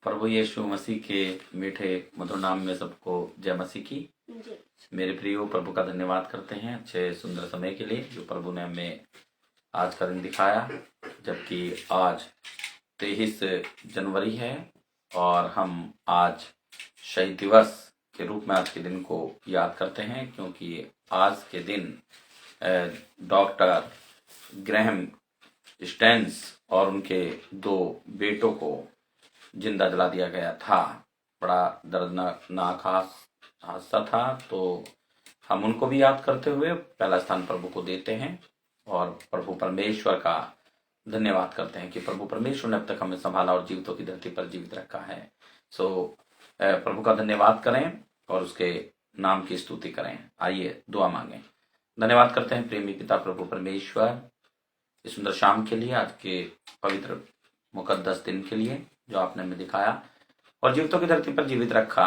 प्रभु यीशु मसीह के मीठे मधुर नाम में सबको जय मसीह की। मेरे प्रियो, प्रभु का धन्यवाद करते हैं अच्छे सुंदर समय के लिए जो प्रभु ने हमें आज का दिन दिखाया, जबकि आज 23 जनवरी है और हम आज शहीद दिवस के रूप में आज के दिन को याद करते हैं, क्योंकि आज के दिन डॉक्टर ग्रैहम स्टेन्स और उनके 2 बेटों को जिंदा जला दिया गया था। बड़ा दर्दनाक हादसा था, तो हम उनको भी याद करते हुए पहला स्थान प्रभु को देते हैं और प्रभु परमेश्वर का धन्यवाद करते हैं कि प्रभु परमेश्वर ने अब तक हमें संभाला और जीवितों की धरती पर जीवित रखा है। प्रभु का धन्यवाद करें और उसके नाम की स्तुति करें। आइए दुआ मांगें। धन्यवाद करते हैं प्रेमी पिता प्रभु परमेश्वर इस सुंदर शाम के लिए, आज के पवित्र मुकद्दस दिन के लिए जो आपने हमें दिखाया और जीवितों की धरती पर जीवित रखा,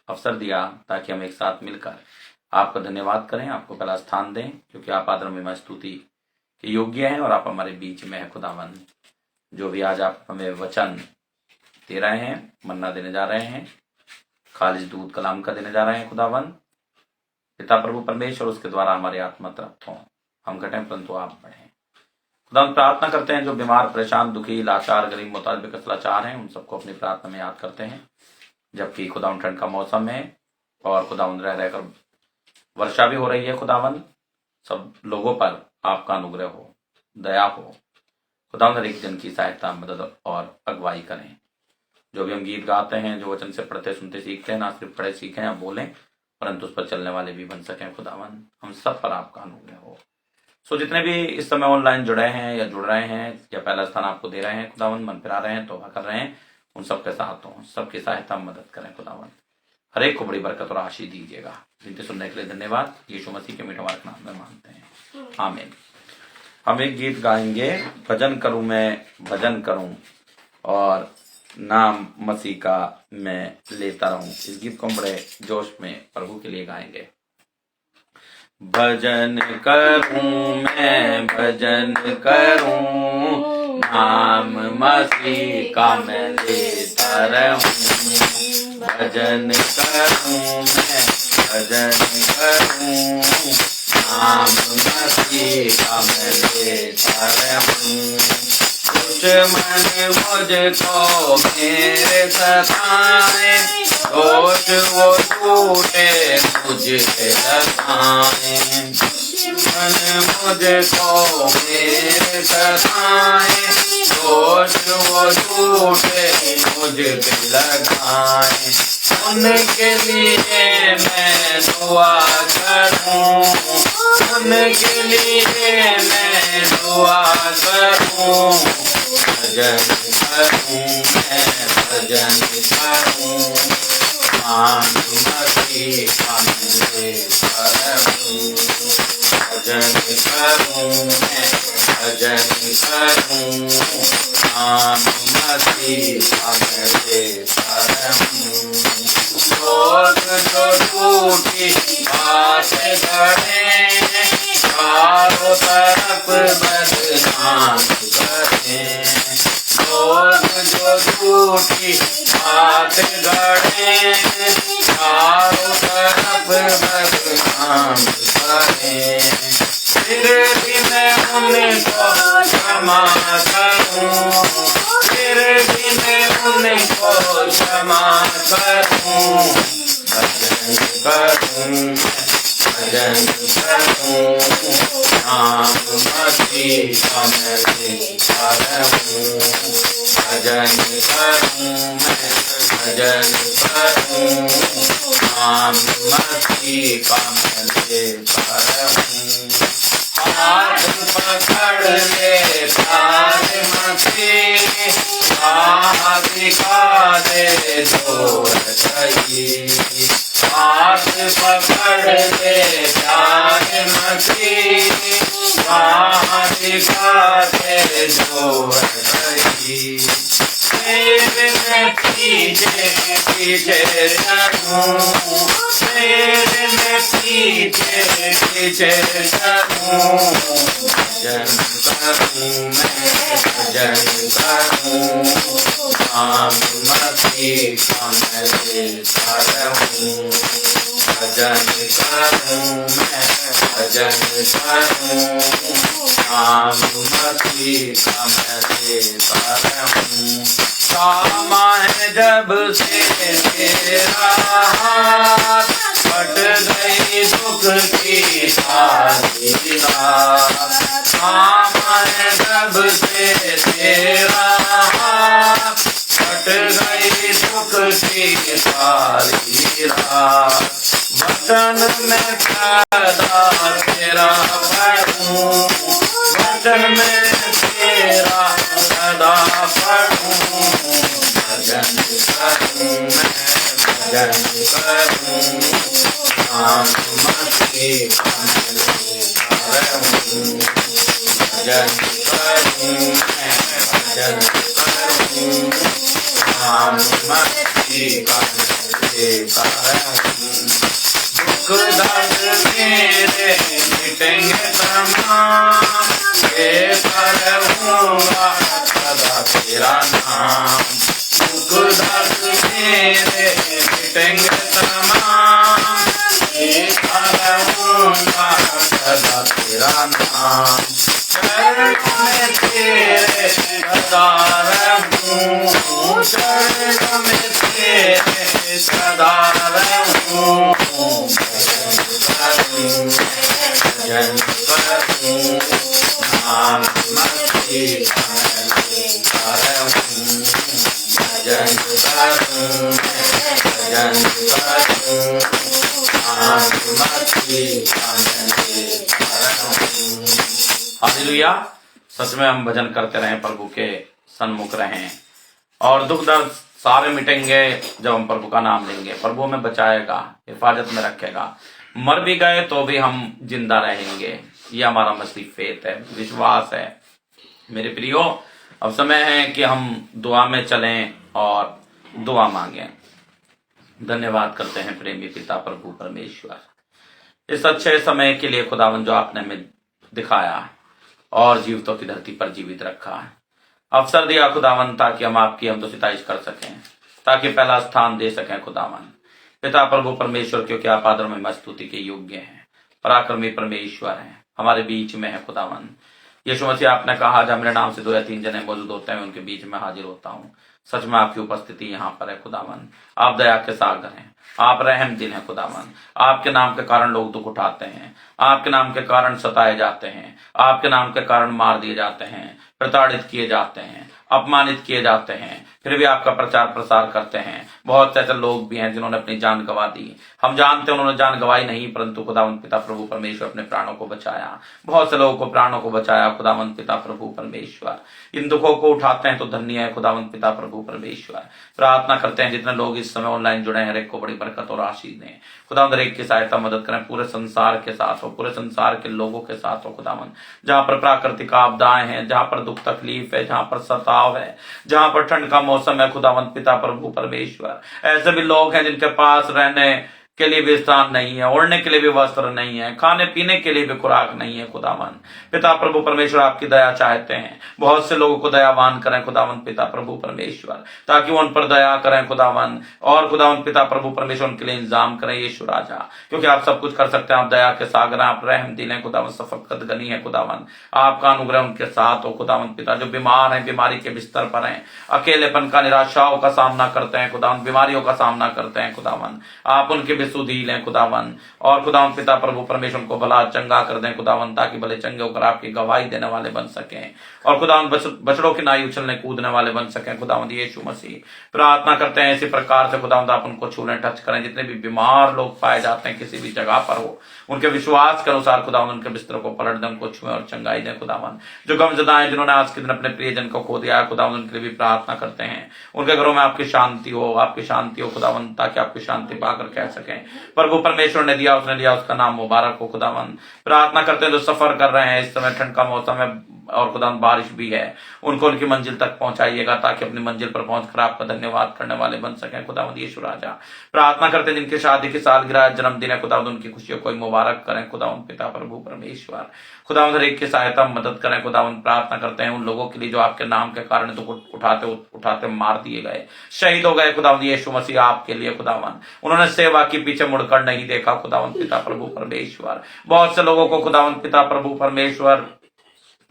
अवसर दिया ताकि हम एक साथ मिलकर आपका धन्यवाद करें, आपको पहला स्थान दें, क्योंकि आप आदर महिमा स्तुति के योग्य हैं और आप हमारे बीच में है। खुदावन, जो भी आज आप हमें वचन दे रहे हैं, मन्ना देने जा रहे हैं, खालिज दूध कलाम का देने जा रहे हैं, खुदावन पिता प्रभु परमेश्वर उसके द्वारा हमारे आत्मा तृप्त हों, हम घटें परंतु आप बढ़ें। खुदा हम प्रार्थना करते हैं जो बीमार परेशान दुखी लाचार गरीब मोहताज बेकस लाचार हैं, उन सबको अपनी प्रार्थना में याद करते हैं। जबकि खुदावन ठंड का मौसम है और खुदावन रह रहकर वर्षा भी हो रही है, खुदावन सब लोगों पर आपका अनुग्रह हो, दया हो। खुदावन हर एक जन की सहायता मदद और अगुवाई करें। जो भी हम गीत गाते हैं, जो वचन से पढ़ते सुनते सीखते हैं, ना सिर्फ पढ़े सीखें या बोलें परंतु उस पर चलने वाले भी बन सकें। खुदावन हम सब पर आपका अनुग्रह हो। जितने भी इस समय ऑनलाइन जुड़े हैं या जुड़ रहे हैं या पहला स्थान आपको दे रहे हैं, खुदावन मन फिरा रहे हैं, तौबा कर रहे हैं, उन सबके साथ हो, सबकी सहायता मदद करें। खुदावन हर एक को बड़ी बरकत और आशीष दीजिएगा। जिनके सुनने के लिए धन्यवाद, यीशु मसीह के मीठे नाम में मांगते हैं, आमीन। हम एक गीत गाएंगे, भजन करूं मैं भजन करूं और नाम मसीह का मैं लेता रहूं। इस गीत को हम बड़े जोश में प्रभु के लिए गाएंगे। भजन करूं मैं भजन करूं, नाम मसीह का मैं लेता रहूं। भजन करूं मैं भजन करूं, नाम मसीह का मैं लेता रहूं। दुश्मन मुझको मेरे सताए, दोष वो टूटे मुझे लगाए। दुश्मन मुझको मेरे सताए, दोष वो टूटे मुझे लगाए। उनके लिए मैं दुआ करूं, उनके लिए मैं दुआ करूं। भजन करूं मैं भजन करूं, नाम मसीह का मैं लेता रहूं। भजन करूं मैं भजन करूं, नाम मसीह का मैं लेता रहूं। लोग जो झूठी बातें करें, चारों तरफ बदनाम करें। लोग जो झूठी बातें गढ़ें, चारों तरफ बदनाम करें। फिर भी मैं उनको क्षमा करूं, फिर भी मैं उनको क्षमा करूं। भजन करूं भजन करूं, नाम मसीह का मैं लेता रहूं। भजन करूं मैं भजन करूं, नाम मसीह का मैं लेता रहूं। हाथ पकड़ ले प्यारे मसीह, राह दिखा दे जो सही। हाथ पकड़ ले प्यारे मसीह, राह दिखा दे जो सही। तेरे में पीछे पीछे चलूं, तेरे में पीछे पीछे चलूं। भजन करूं मैं भजन करूं, नाम मसीह सीखा मैं देता रहूं, भजन करूं मैं भजन करूं, नाम मसीह का मैं देता रहूं। थामा है जब से तेरा हाथ, कट गई दुख की सारी रात। थामा है जब से तेरा हाथ, कट गई दुख की सारी रात। वचन में सदा तेरा पढ़ूं, वचन में तेरा सदा पढ़ूं, भजन करूं मैं भजन करूं, नाम मसीह का मैं देता रहूं, भजन करूं मैं भजन करूं, नाम मसीह का मैं देता रहूं। दुख दर्द मेरे मिटेंगे तमाम, बेकर होगा सदा तेरा नाम। दुख दर्द मेरे मिटेंगे तमाम, बेकर होगा सदा तेरा नाम। चरणों में तेरे सदा रहूं, चरणों में तेरे सदा रहूं, भजन करूं, नाम मसीह का मैं देता रहूं, भजन करूं मैं भजन करूं, नाम मसीह का मैं देता रहूं। हालेलुया। सच में हम भजन करते रहें, प्रभु के सन्मुख रहें और दुख दर्द सारे मिटेंगे जब हम प्रभु का नाम लेंगे। प्रभु हमें बचाएगा, हिफाजत में रखेगा। मर भी गए तो भी हम जिंदा रहेंगे। ये हमारा मसीह फेथ है, विश्वास है। मेरे प्रियो, अब समय है कि हम दुआ में चलें और दुआ मांगें। धन्यवाद करते हैं प्रेमी पिता प्रभु परमेश्वर इस अच्छे समय के लिए खुदावन जो आपने हमें दिखाया और जीवितों की धरती पर जीवित रखा। अवसर दिया खुदावन ताकि हम आपकी हम तो सिताइश कर सकें, ताकि पहला स्थान दे सकें खुदावन पिता प्रभु परमेश्वर, क्योंकि आप आदर में स्तुति के योग्य हैं, पराक्रमी परमेश्वर हैं, हमारे बीच में है खुदावन। यीशु मसीह आपने कहा जब मेरे नाम से 2 या 3 जने मौजूद होते हैं उनके बीच में हाजिर होता हूँ। सच में आपकी उपस्थिति यहाँ पर है खुदावन। आप दया के सागर हैं, आप रहम दिल हैं खुदावन। आपके नाम के कारण लोग दुख उठाते हैं, आपके नाम के कारण सताए जाते हैं, आपके नाम के कारण मार दिए जाते हैं, प्रताड़ित किए जाते हैं, अपमानित किए जाते हैं, फिर भी आपका प्रचार प्रसार करते हैं। बहुत से ऐसे लोग भी हैं जिन्होंने अपनी जान गंवा दी। हम जानते हैं उन्होंने जान गंवाई नहीं, परंतु खुदावंत पिता प्रभु परमेश्वर अपने प्राणों को बचाया। बहुत से लोगों को प्राणों को बचाया खुदावंत पिता प्रभु परमेश्वर। इन दुखों को उठाते हैं तो धन्य है खुदावंत पिता प्रभु परमेश्वर। प्रार्थना करते हैं जितने लोग इस समय ऑनलाइन जुड़े हैं, हर एक को बड़ी बरकत और आशीष दें खुदावंत। हर एक की सहायता मदद करें, पूरे संसार के साथ हो, पूरे संसार के लोगों के साथ हो खुदावंत। जहाँ पर प्राकृतिक आपदाएं हैं, जहाँ पर दुख तकलीफ है, जहाँ पर सताव है, जहाँ पर ठंड का मौसम है खुदावंत पिता प्रभु परमेश्वर, ऐसे भी लोग हैं जिनके पास रहने के लिए भी स्थान नहीं है, ओढ़ने के लिए भी वस्त्र नहीं है, खाने पीने के लिए भी खुराक नहीं है खुदावन पिता प्रभु परमेश्वर। आपकी दया चाहते हैं, बहुत से लोगों को दयावान करें खुदावन पिता प्रभु परमेश्वर, ताकि वो उन पर दया करें खुदावन। और खुदावन पिता प्रभु परमेश्वर उनके लिए इंतजाम करें यीशु राजा, क्योंकि आप सब कुछ कर सकते हैं। आप दया के सागर, आप रहम दिल हैं खुदावन, शफकत गनी है खुदावन। आपका अनुग्रह उनके साथ हो खुदावन पिता। जो बीमार हैं, बीमारी के बिस्तर पर हैं, अकेलेपन का, निराशाओं का सामना करते हैं खुदावन, बीमारियों का सामना करते हैं खुदावन, आप उनके सुधील है खुदावन। और खुदावन पिता प्रभु परमेश्वर को भला चंगा कर दें खुदावन, ताकि भले चंगे होकर आपकी गवाही देने वाले बन सकें और खुदावन बछड़ों की नाई उछलने कूदने वाले बन सकें खुदावन यीशु मसीह। प्रार्थना करते हैं इसी प्रकार से खुदावन आप उनको छू लें, टच करें। जितने भी बीमार लोग पाए जाते हैं किसी भी जगह पर हो, उनके विश्वास के अनुसार खुदावन उनके बिस्तर को पलट दें, उनको छुएं और चंगाई दें खुदावन। जो गमजदा है, जिन्होंने आज के दिन अपने प्रियजन को खो दिया है खुदावन, उनके लिए भी प्रार्थना करते हैं। उनके घरों में आपकी शांति हो, आपकी शांति हो खुदावन, ताकि आपकी शांति पाकर कह सकें प्रभु परमेश्वर ने दिया, उसने लिया, उसका नाम मुबारक हो खुदावन। प्रार्थना करते हैं जो सफर कर रहे हैं इस समय, ठंड का मौसम है, और खुदावन बारिश भी है, उनको उनकी मंजिल तक पहुंचाइएगा ताकि अपनी मंजिल पर पहुंचकर आपका धन्यवाद करने वाले बन सकें खुदावन यीशु राजा। प्रार्थना करते हैं जिनकी शादी की सालगिरह जन्मदिन है खुदावन उनकी खुशियों को मुबारक करें खुदावन पिता प्रभु परमेश्वर। खुदावन हर एक की सहायता मदद करें खुदावन। प्रार्थना करते हैं उन लोगों के लिए जो आपके नाम के कारण दुख उठाते उठाते मार दिए गए, शहीद हो गए खुदावन यीशु मसीह आपके लिए खुदावन। उन्होंने सेवा की, पीछे मुड़कर नहीं देखा खुदावन पिता प्रभु परमेश्वर। बहुत से लोगों को खुदावन पिता प्रभु परमेश्वर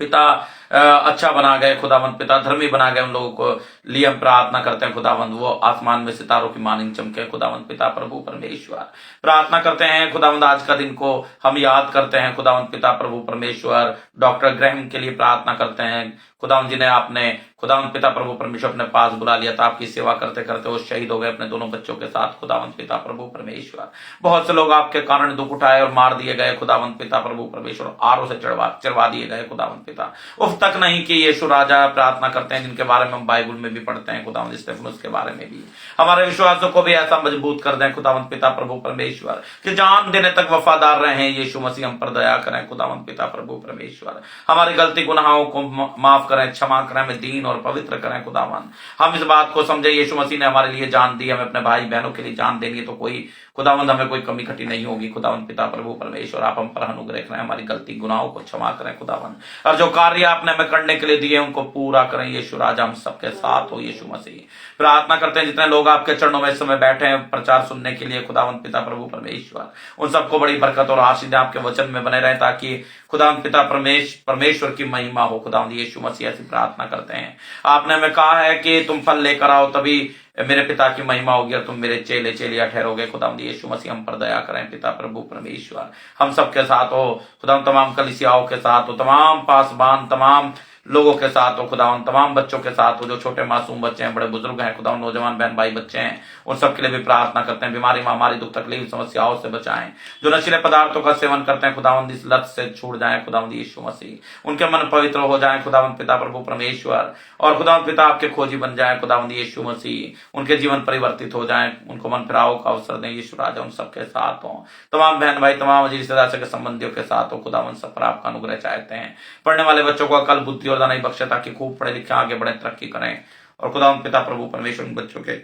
पिता अच्छा बना गए खुदावन पिता, धर्मी बना गए। उन लोगों को लिए हम प्रार्थना करते हैं खुदावन वो आसमान में सितारों की मानिंद चमके खुदावन पिता प्रभु परमेश्वर। प्रार्थना करते हैं खुदावन आज का दिन को हम याद करते हैं खुदावन पिता प्रभु परमेश्वर। डॉक्टर ग्रैहम के लिए प्रार्थना करते हैं खुदावन जिन्हें आपने खुदावन पिता प्रभु परमेश्वर अपने पास बुला लिया था। आपकी सेवा करते करते वो शहीद हो गए अपने दोनों बच्चों के साथ खुदावन पिता प्रभु परमेश्वर। बहुत से लोग आपके कारण दुख उठाए और मार दिए गए खुदावन पिता प्रभु परमेश्वर, आरों से चढ़वा दिए गए खुदावन पिता, उफ तक नहीं कि यीशु राजा। प्रार्थना करते हैं जिनके बारे में हम बाइबल में भी पढ़ते हैं खुदावन स्तेफनुस के बारे में भी, हमारे विश्वासों को भी ऐसा मजबूत कर दें खुदावन पिता प्रभु परमेश्वर कि जान देने तक वफादार रहे यीशु मसीह। हम पर दया करें खुदावन पिता प्रभु परमेश्वर। हमारी गलती गुनाहों को माफ करें, क्षमा करें, हमें दीन और पवित्र करें खुदावन। हम इस बात को समझे यीशु मसीह ने हमारे लिए जान दी, हमें अपने भाई बहनों के लिए जान देनी है तो कोई खुदावंद हमें कोई कमी खटी नहीं होगी खुदावंद पिता प्रभु परमेश्वर। आप हम पर अनुग्रह करें, हमारी गलती गुनाहों को क्षमा करें खुदावंद, और जो कार्य आपने हमें करने के लिए दिए उनको पूरा करें यीशु राजा। हम सबके साथ हो यीशु मसीह। प्रार्थना करते हैं जितने लोग आपके चरणों में इस समय बैठे हैं प्रचार सुनने के लिए खुदावंद पिता प्रभु परमेश्वर, उन सबको बड़ी बरकत और आशीष आपके वचन में बने रहे ताकि खुदावंद पिता परमेश्वर की महिमा हो खुदावंद यीशु मसीह। ऐसी प्रार्थना करते हैं। आपने हमें कहा है कि तुम फल लेकर आओ तभी मेरे पिता की महिमा होगी और तुम मेरे चेले चेलिया ठहरोगे खुदावंद यीशु मसीह। हम पर दया करें पिता प्रभु परमेश्वर। हम सबके साथ हो खुदावंद, तमाम कलीसियाओं के साथ हो, तमाम पासबान, तमाम लोगों के साथ हो खुदावंद, तमाम बच्चों के साथ हो जो छोटे मासूम बच्चे हैं, बड़े बुजुर्ग हैं खुदावंद, नौजवान बहन भाई बच्चे हैं, उन सब के लिए भी प्रार्थना करते हैं। बीमारी महामारी दुख तकलीफ समस्याओं से बचाएं। जो नशीले पदार्थों का सेवन करते हैं खुदावंद इस लत से छूट जाएं खुदावंद यीशु मसीह। उनके मन पवित्र हो जाएं खुदावंद पिता प्रभु परमेश्वर, और खुदावंद पिता आपके खोजी बन जाएं खुदावंद यीशु मसीह। उनके जीवन परिवर्तित हो जाएं, उनको मन फिराव का अवसर दें यीशु राजा। उन सबके साथ हो, तमाम बहन भाई, तमाम रिश्तेदार के संबंधियों के साथ हो खुदावंद, सब पर आपका अनुग्रह चाहते हैं। पढ़ने वाले बच्चों को अकल बुद्धि और दानाई बख्शे ताकि खूब पढ़े लिखे आगे बढ़े, तरक्की करें, और खुदावंद पिता प्रभु परमेश्वर उन बच्चों के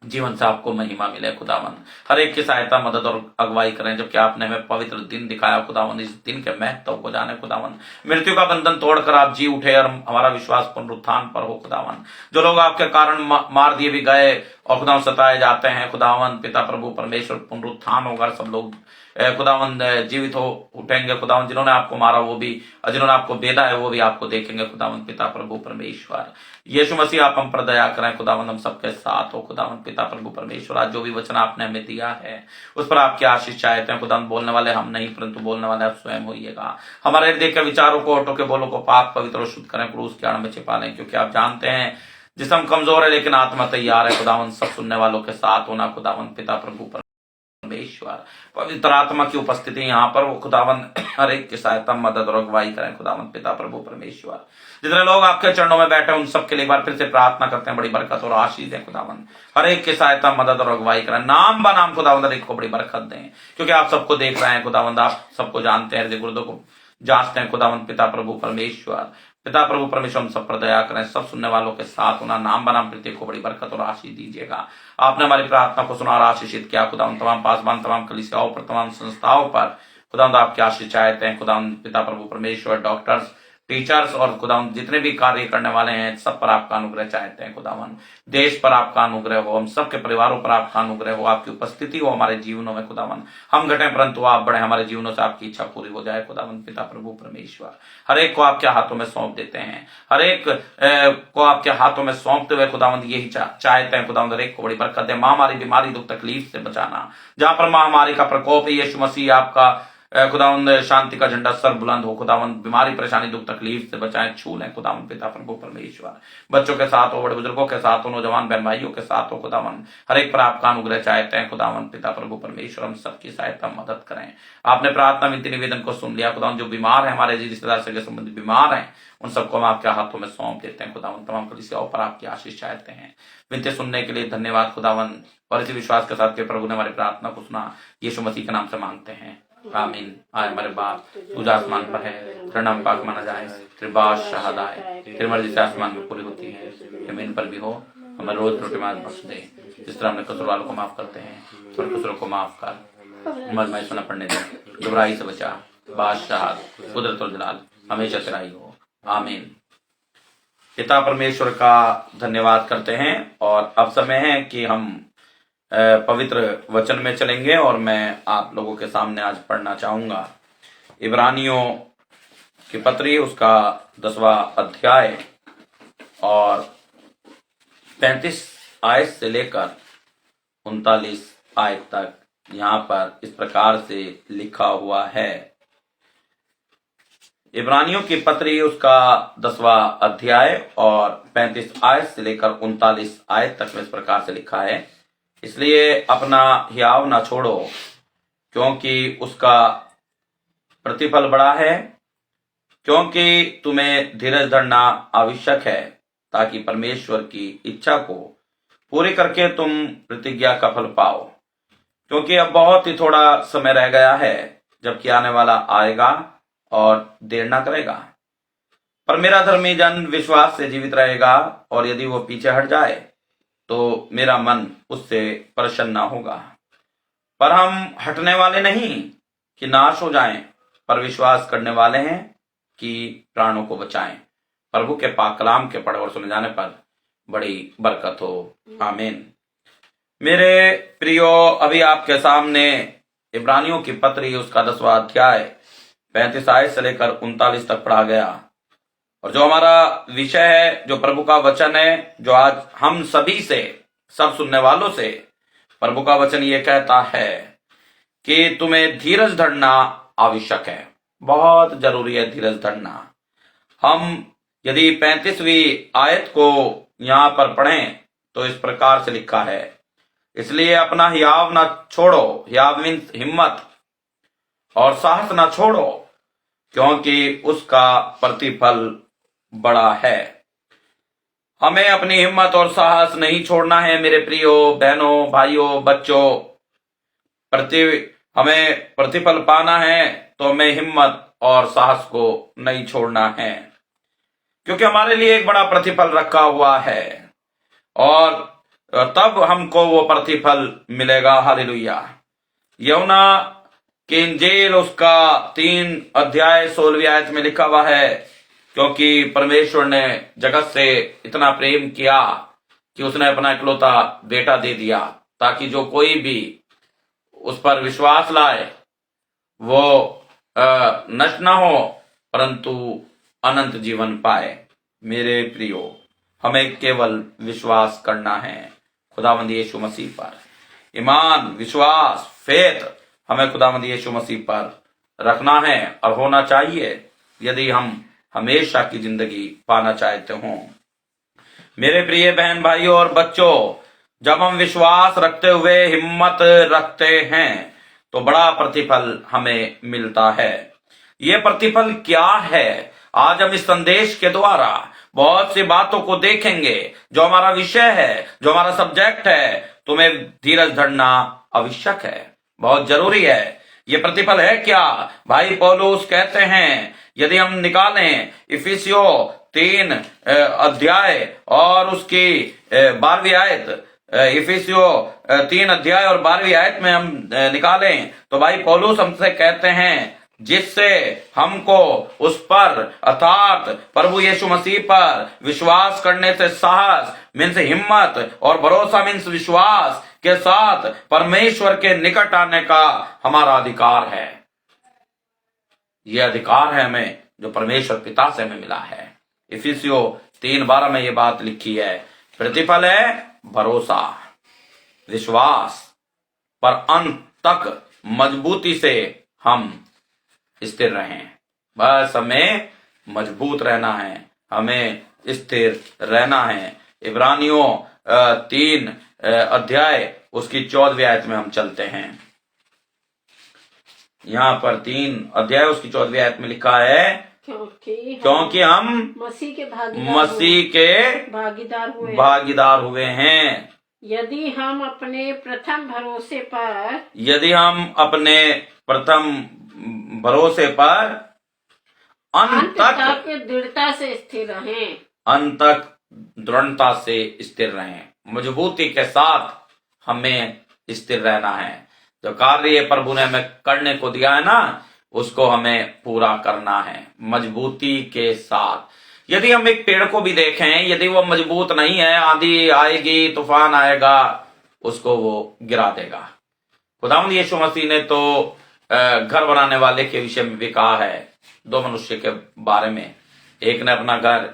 जीवन से आपको महिमा मिले खुदावन। हर एक की सहायता मदद और अगुवाई करें जबकि आपने हमें पवित्र दिन दिखाया खुदावन। इस दिन के महत्व को जाने खुदावन। मृत्यु का बंधन तोड़कर आप जी उठे और हमारा विश्वास पुनरुत्थान पर हो खुदावन। जो लोग आपके कारण मार दिए भी गए और खुदावन सताए जाते हैं खुदावन पिता प्रभु परमेश्वर, पुनरुत्थान होगा, सब लोग खुदावन जीवित हो उठेंगे खुदावन। जिन्होंने आपको मारा वो भी, और जिन्होंने आपको बेदा है वो भी आपको देखेंगे खुदावन पिता प्रभु परमेश्वर। यीशु मसीह आप हम पर दया करें खुदावन, हम सबके साथ हो खुदावन पिता प्रभु परमेश्वर। आज जो भी वचन आपने हमें दिया है उस पर आपकी आशीष चाहते हैं खुदावन। बोलने वाले हम नहीं परंतु बोलने वाले आप स्वयं होइएगा। हमारे हृदय के विचारों को, ऑटो के बोलों को पाक पवित्र और शुद्ध करें, क्रूस के आड़ में छिपा लें, क्योंकि आप जानते हैं जिसम कमजोर है लेकिन आत्मा तैयार है खुदावन। सब सुनने वालों के साथ होना खुदावन पिता प्रभु परमेश्वर। पवित्र आत्मा की उपस्थिति यहाँ पर वो खुदावन हर एक की सहायता मदद और अगुवाई करें खुदावन पिता प्रभु परमेश्वर। जितने लोग आपके चरणों में बैठे उन सबके लिए एक बार फिर से प्रार्थना करते हैं, बड़ी बरकत और आशीष दें खुदावन। हर एक की सहायता मदद और अगुवाई करें, नाम ब नाम खुदावन हर एक को बड़ी बरकत दें, क्योंकि आप सबको देख रहे हैं खुदावन, आप सबको जानते हैं, हृदय गुर्दों को जांचते हैं खुदावन पिता प्रभु परमेश्वर। पिता प्रभु परमेश्वर हम सब पर दया करें, सब सुनने वालों के साथ होना, नाम बनाम प्रत्येक को बड़ी बरकत और आशीष दीजिएगा। आपने हमारी प्रार्थना को सुना और आशीषित किया खुदावन। तमाम पासबान, तमाम कलीसियाओं पर, तमाम संस्थाओं पर खुदावन आपकी आशीष चाहते हैं खुदावन पिता प्रभु परमेश्वर। डॉक्टर्स, टीचर्स और खुदावन जितने भी कार्य करने वाले हैं सब पर आपका अनुग्रह चाहते हैं खुदावन। देश पर आपका अनुग्रह हो, हम सबके परिवारों पर आपका अनुग्रह हो, आपकी उपस्थिति हो हमारे जीवनों में खुदावन। हम घटे परंतु आप बढ़े, हमारे जीवनों से आपकी इच्छा पूरी हो जाए खुदावन पिता प्रभु परमेश्वर। हर एक को आपके हाथों में सौंप देते हैं, हर एक को आपके हाथों में सौंपते हुए खुदावन यही चाहते हैं खुदावन हर एक को बड़ी बरकत दे। महामारी, बीमारी, दुख तकलीफ से बचाना, जहां पर महामारी का प्रकोप है यीशु मसीह आपका खुदावंद शांति का झंडा सर बुलंद हो खुदावंद। बीमारी, परेशानी, दुख तकलीफ से बचाएं, छू लें खुदावंद पिता प्रभु परमेश्वर। बच्चों के साथ हो, बड़े बुजुर्गों के साथ हो, नौजवान बहन भाइयों के साथ हो खुदावंद, हर एक पर आपका अनुग्रह चाहते हैं खुदावंद पिता प्रभु परमेश्वर। हम सबकी सहायता मदद करें। आपने प्रार्थना विनती निवेदन को सुन लिया खुदावंद। जो बीमार है, हमारे रिश्तेदार से संबंधी बीमार हैं, उन सबको हम आपके हाथों में सौंप देते हैं खुदावंद। तमाम कलीसियाओं पर आपकी आशीष चाहते हैं। विनती सुनने के लिए धन्यवाद खुदावंद, और इसी विश्वास के साथ के प्रभु ने हमारी प्रार्थना को सुना, यीशु मसीह के नाम से मांगते हैं, आमीन। आए हमारे बाप, तू जो आसमान पर है, तेरा नाम पाक माना जाए, तेरी बादशाहत आए, तेरी मर्जी से आसमान में पूरी होती है, जमीन पर भी हो। हमें रोज रोटी मार बख्श दे, जिस तरह हमने कसूर वालों को माफ करते हैं, तो कसूरों को माफ कर। मजमाई सुना पढ़ने दे, घबराई से बचा, बादशाहत, कुदरत और जलाल हमेशा तेरा ही हो। आमीन। पिता परमेश्वर का धन्यवाद करते हैं और अब समय है कि हम पवित्र वचन में चलेंगे और मैं आप लोगों के सामने आज पढ़ना चाहूंगा इब्रानियों की पत्री, उसका 10वां अध्याय और 35 आयत से लेकर 39 आयत तक। यहाँ पर इस प्रकार से लिखा हुआ है। इब्रानियों की पत्री उसका 10वां अध्याय और 35 आयत से लेकर 39 आयत तक में इस प्रकार से लिखा है, इसलिए अपना हियाव ना छोड़ो, क्योंकि उसका प्रतिफल बड़ा है, क्योंकि तुम्हें धीरज धरना आवश्यक है, ताकि परमेश्वर की इच्छा को पूरी करके तुम प्रतिज्ञा का फल पाओ। क्योंकि अब बहुत ही थोड़ा समय रह गया है, जबकि आने वाला आएगा और देर ना करेगा। पर मेरा धर्मी जन विश्वास से जीवित रहेगा, और यदि वो पीछे हट जाए तो मेरा मन उससे प्रसन्न ना होगा। पर हम हटने वाले नहीं कि नाश हो जाएं, पर विश्वास करने वाले हैं कि प्राणों को बचाएं। प्रभु के पाक कलाम के पढ़े और सुने जाने पर बड़ी बरकत हो। आमीन। मेरे प्रियो, अभी आपके सामने इब्रानियों की पत्री उसका 10वां अध्याय 35 आयत से लेकर 39 तक पढ़ा गया, और जो हमारा विषय है, जो प्रभु का वचन है, जो आज हम सभी से, सब सुनने वालों से प्रभु का वचन ये कहता है कि तुम्हें धीरज धरना आवश्यक है। बहुत जरूरी है धीरज धरना। हम यदि 35वीं आयत को यहाँ पर पढ़ें तो इस प्रकार से लिखा है, इसलिए अपना हियाव ना छोड़ो, हियाव मीन्स हिम्मत, और साहस ना छोड़ो, क्योंकि उसका प्रतिफल बड़ा है। हमें अपनी हिम्मत और साहस नहीं छोड़ना है मेरे प्रियो, बहनों, भाइयों, बच्चों। हमें प्रतिफल पाना है तो हमें हिम्मत और साहस को नहीं छोड़ना है, क्योंकि हमारे लिए एक बड़ा प्रतिफल रखा हुआ है, और तब हमको वो प्रतिफल मिलेगा। हालेलुया। यूहन्ना की इंजील उसका 3 अध्याय 16वीं आयत में लिखा हुआ है, क्योंकि परमेश्वर ने जगत से इतना प्रेम किया कि उसने अपना इकलौता बेटा दे दिया, ताकि जो कोई भी उस पर विश्वास लाए वो नष्ट ना हो, परंतु अनंत जीवन पाए। मेरे प्रियो, हमें केवल विश्वास करना है खुदावंद यीशु मसीह पर। ईमान, विश्वास, फेथ हमें खुदावंद यीशु मसीह पर रखना है और होना चाहिए, यदि हम हमेशा की जिंदगी पाना चाहते हो। मेरे प्रिय बहन भाइयों और बच्चों, जब हम विश्वास रखते हुए हिम्मत रखते हैं तो बड़ा प्रतिफल हमें मिलता है। ये प्रतिफल क्या है? आज हम इस संदेश के द्वारा बहुत सी बातों को देखेंगे। जो हमारा विषय है, जो हमारा सब्जेक्ट है, तुम्हें धीरज धरना आवश्यक है, बहुत जरूरी है। ये प्रतिफल है क्या? भाई पौलुस कहते हैं, यदि हम निकालें इफिसियों 3 अध्याय और उसकी 12वीं आयत, इफिसियों 3 अध्याय और 12वीं आयत में हम निकालें तो भाई पौलुस हमसे कहते हैं, जिससे हमको उस पर अर्थात प्रभु यीशु मसीह पर विश्वास करने से साहस मीन्स हिम्मत, और भरोसा मीन्स विश्वास के साथ परमेश्वर के निकट आने का हमारा अधिकार है। यह अधिकार है हमें, जो परमेश्वर पिता से हमें मिला है। इफिसियों 3:12 में यह बात लिखी है। प्रतिफल है भरोसा, विश्वास, पर अंत तक मजबूती से हम स्थिर रहें। बस हमें मजबूत रहना है, हमें स्थिर रहना है। इब्रानियों 3 अध्याय उसकी 14वीं आयत में हम चलते हैं। यहाँ पर 3 अध्याय उसकी 14वीं आयत में लिखा है, क्योंकि हम मसीह के भागीदार हुए हैं। यदि हम अपने प्रथम भरोसे पर अंत तक दृढ़ता से स्थिर रहें, अंत तक दृढ़ता से स्थिर रहें। मजबूती के साथ हमें स्थिर रहना है। जो कार्य प्रभु ने हमें करने को दिया है ना, उसको हमें पूरा करना है मजबूती के साथ। यदि हम एक पेड़ को भी देखें, यदि वो मजबूत नहीं है, आंधी आएगी, तूफान आएगा, उसको वो गिरा देगा। खुदावंद यीशु मसीह ने तो घर बनाने वाले के विषय में भी कहा है, दो मनुष्य के बारे में। एक ने अपना घर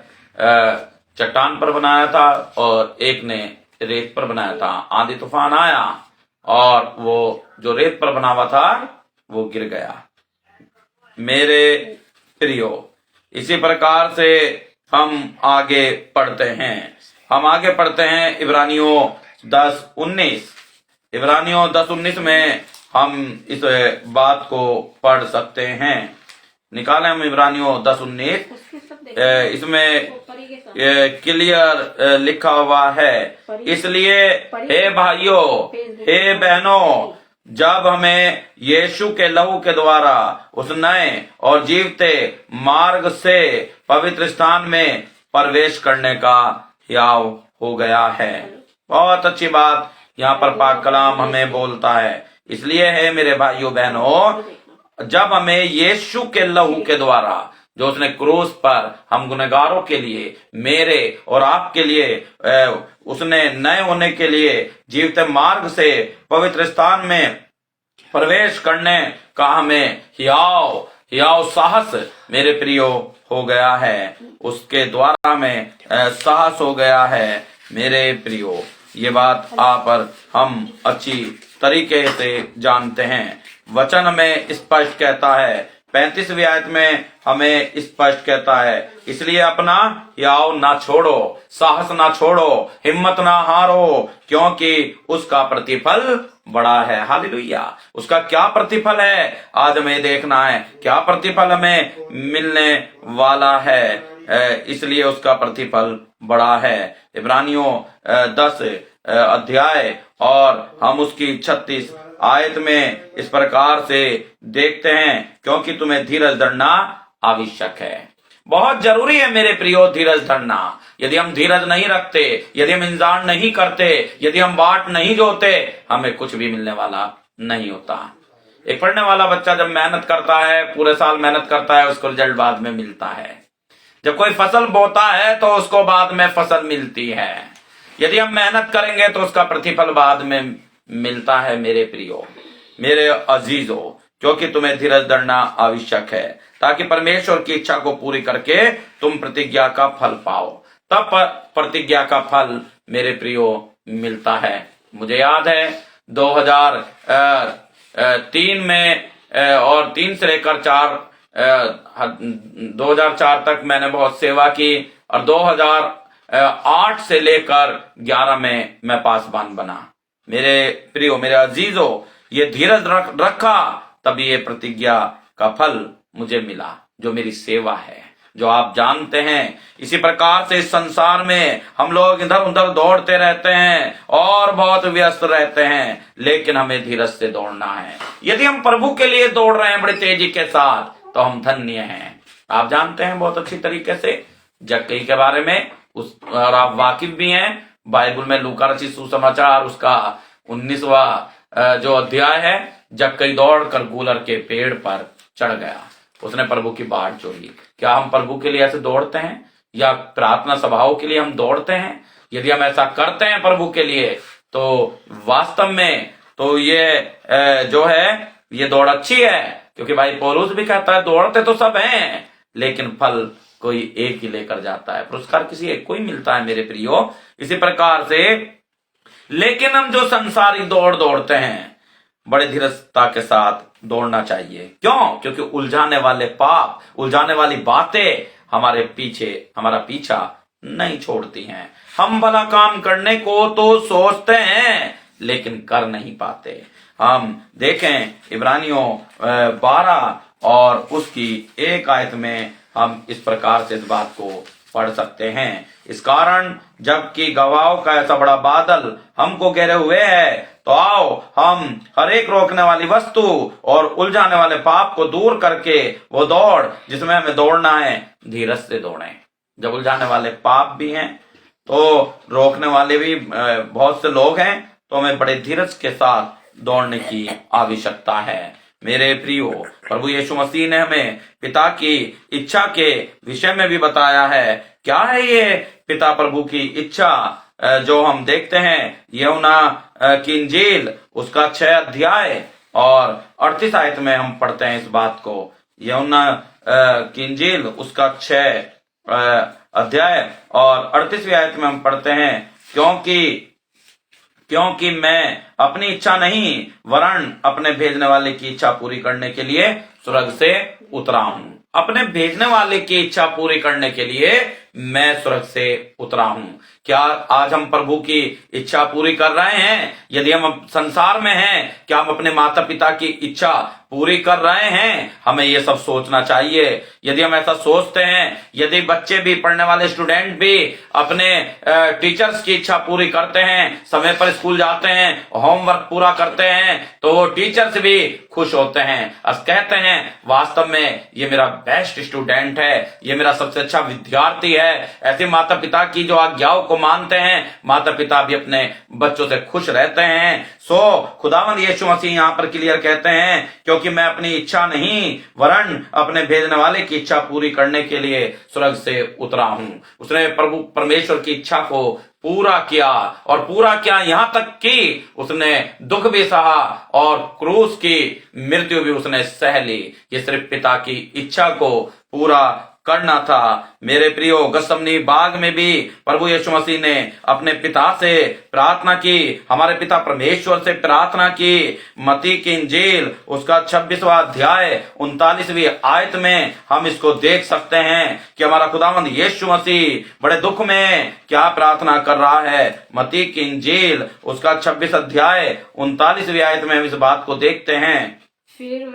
चट्टान पर बनाया था और एक ने रेत पर बनाया था। आंधी तूफान आया और वो जो रेत पर बना हुआ था वो गिर गया। मेरे प्रियो, इसी प्रकार से हम आगे पढ़ते हैं इब्रानियों 10:19। इब्रानियों 10:19 में हम इस बात को पढ़ सकते हैं। निकालें हम इब्रानियों 10:19। इसमें क्लियर लिखा हुआ है, इसलिए हे भाइयों, हे बहनों, जब हमें यीशु के लहू के द्वारा उस नए और जीवते मार्ग से पवित्र स्थान में प्रवेश करने का हियाव हो गया है। बहुत अच्छी बात यहाँ पर पाक कलाम हमें बोलता है। इसलिए है मेरे भाइयों बहनों, जब हमें यीशु के लहू के द्वारा, जो उसने क्रूस पर हम गुनहगारों के लिए, मेरे और आपके लिए, उसने नए होने के लिए जीवते मार्ग से पवित्र स्थान में प्रवेश करने का हमें हियाव साहस मेरे प्रियो हो गया है। उसके द्वारा में साहस हो गया है मेरे प्रियो। ये बात आप पर हम अच्छी तरीके से जानते हैं। वचन में स्पष्ट कहता है, 35वीं आयत में हमें स्पष्ट कहता है, इसलिए अपना हियाव ना छोड़ो, साहस ना छोड़ो, हिम्मत ना हारो, क्योंकि उसका प्रतिफल बड़ा है। हालेलुया। उसका क्या प्रतिफल है, आज हमें देखना है। क्या प्रतिफल हमें मिलने वाला है, इसलिए उसका प्रतिफल बड़ा है। इब्रानियों 10 अध्याय और हम उसकी 36 आयत में इस प्रकार से देखते हैं, क्योंकि तुम्हें धीरज धरना आवश्यक है। बहुत जरूरी है मेरे प्रियो धीरज धरना। यदि हम धीरज नहीं रखते, यदि हम इंतजार नहीं करते, यदि हम बाट नहीं जोते, हमें कुछ भी मिलने वाला नहीं होता। एक पढ़ने वाला बच्चा जब मेहनत करता है, पूरे साल मेहनत करता है, उसको रिजल्ट बाद में मिलता है। जब कोई फसल बोता है तो उसको बाद में फसल मिलती है। यदि हम मेहनत करेंगे तो उसका प्रतिफल बाद में मिलता है मेरे प्रियो, मेरे अजीजों, क्योंकि तुम्हें धीरज धरना आवश्यक है, ताकि परमेश्वर की इच्छा को पूरी करके तुम प्रतिज्ञा का फल पाओ। तब प्रतिज्ञा का फल मेरे प्रियो मिलता है। मुझे याद है 2003 में और 3 से लेकर 2004 तक मैंने बहुत सेवा की, और 2008 से लेकर 11 में मैं पासवान बना। मेरे प्रियो, मेरे अजीजों, ये धीरज रखा, तभी ये प्रतिज्ञा का फल मुझे मिला, जो मेरी सेवा है, जो आप जानते हैं। इसी प्रकार से इस संसार में हम लोग इधर उधर दौड़ते रहते हैं और बहुत व्यस्त रहते हैं, लेकिन हमें धीरज से दौड़ना है। यदि हम प्रभु के लिए दौड़ रहे हैं बड़ी तेजी के साथ, तो हम धन्य हैं। आप जानते हैं बहुत अच्छी तरीके से जक्कई के बारे में, और आप वाकिफ भी हैं। बाइबल में लूका रचित सुसमाचार उसका 19वां जो अध्याय है, जक्कई दौड़कर गूलर के पेड़ पर चढ़ गया, उसने प्रभु की बाट जोड़ी। क्या हम प्रभु के लिए ऐसे दौड़ते हैं, या प्रार्थना सभाओं के लिए हम दौड़ते हैं? यदि हम ऐसा करते हैं प्रभु के लिए, तो वास्तव में तो ये जो है ये दौड़ अच्छी है, क्योंकि भाई पौलुस भी कहता है दौड़ते तो सब हैं, लेकिन फल कोई एक ही लेकर जाता है, पुरस्कार किसी एक को ही मिलता है मेरे प्रियो। इसी प्रकार से लेकिन हम जो संसारिक दौड़ दौड़ते हैं, बड़े धीरजता के साथ दौड़ना चाहिए। क्यों? क्योंकि उलझाने वाले पाप, उलझाने वाली बातें हमारे पीछे, हमारा पीछा नहीं छोड़ती हैं। हम भला काम करने को तो सोचते हैं, लेकिन कर नहीं पाते। हम देखें इब्रानियों 12 और उसकी 1 आयत में हम इस प्रकार से इस बात को पढ़ सकते हैं। इस कारण जबकि गवाहों का ऐसा बड़ा बादल हमको घेरे हुए है, तो आओ हम हर एक रोकने वाली वस्तु और उलझाने वाले पाप को दूर करके वो दौड़ जिसमें हमें दौड़ना है धीरज से दौड़ें। जब उलझाने वाले पाप भी हैं तो रोकने वाले भी बहुत से लोग हैं, तो हमें बड़े धीरज के साथ दौड़ने की आवश्यकता है। मेरे प्रियो, प्रभु यीशु मसीह ने हमें पिता की इच्छा के विषय में भी बताया है। क्या है ये पिता प्रभु की इच्छा जो हम देखते हैं यूहन्ना की इंजील उसका 6 अध्याय और 38 आयत में हम पढ़ते हैं इस बात को। यूहन्ना की इंजील उसका 6 अध्याय और 38वीं आयत में हम पढ़ते हैं, क्योंकि मैं अपनी इच्छा नहीं वरन अपने भेजने वाले की इच्छा पूरी करने के लिए स्वर्ग से उतरा हूं। अपने भेजने वाले की इच्छा पूरी करने के लिए मैं स्वर्ग से उतरा हूं। क्या आज हम प्रभु की इच्छा पूरी कर रहे हैं? यदि हम संसार में हैं, क्या हम अपने माता पिता की इच्छा पूरी कर रहे हैं? हमें ये सब सोचना चाहिए। यदि हम ऐसा सोचते हैं, यदि बच्चे भी, पढ़ने वाले स्टूडेंट भी अपने टीचर्स की इच्छा पूरी करते हैं, समय पर स्कूल जाते हैं, होमवर्क पूरा करते हैं, तो वो टीचर्स भी खुश होते हैं और कहते हैं वास्तव में ये मेरा बेस्ट स्टूडेंट है, ये मेरा सबसे अच्छा विद्यार्थी है। ऐसे माता पिता की जो आज्ञाओं को मानते हैं, माता पिता भी अपने बच्चों से खुश रहते हैं। सो खुदावंद यीशु मसीह यहाँ पर क्लियर कहते हैं, क्योंकि मैं अपनी इच्छा नहीं वरन अपने भेजने वाले की इच्छा पूरी करने के लिए स्वर्ग से उतरा हूं। उसने प्रभु परमेश्वर की इच्छा को पूरा किया और पूरा किया यहाँ तक कि उसने दुख भी सहा और क्रूस की मृत्यु भी उसने सह ली। ये सिर्फ पिता की इच्छा को पूरा करना था। मेरे प्रियो, गसमनी बाग में भी प्रभु यीशु मसीह ने अपने पिता से प्रार्थना की, हमारे पिता परमेश्वर से प्रार्थना की। मत्ती की इंजील उसका 26वां अध्याय 39वीं आयत में हम इसको देख सकते हैं कि हमारा खुदावंद यीशु मसीह बड़े दुख में क्या प्रार्थना कर रहा है। मत्ती की इंजील उसका 26 अध्याय 39वीं आयत में हम इस बात को देखते हैं। फिर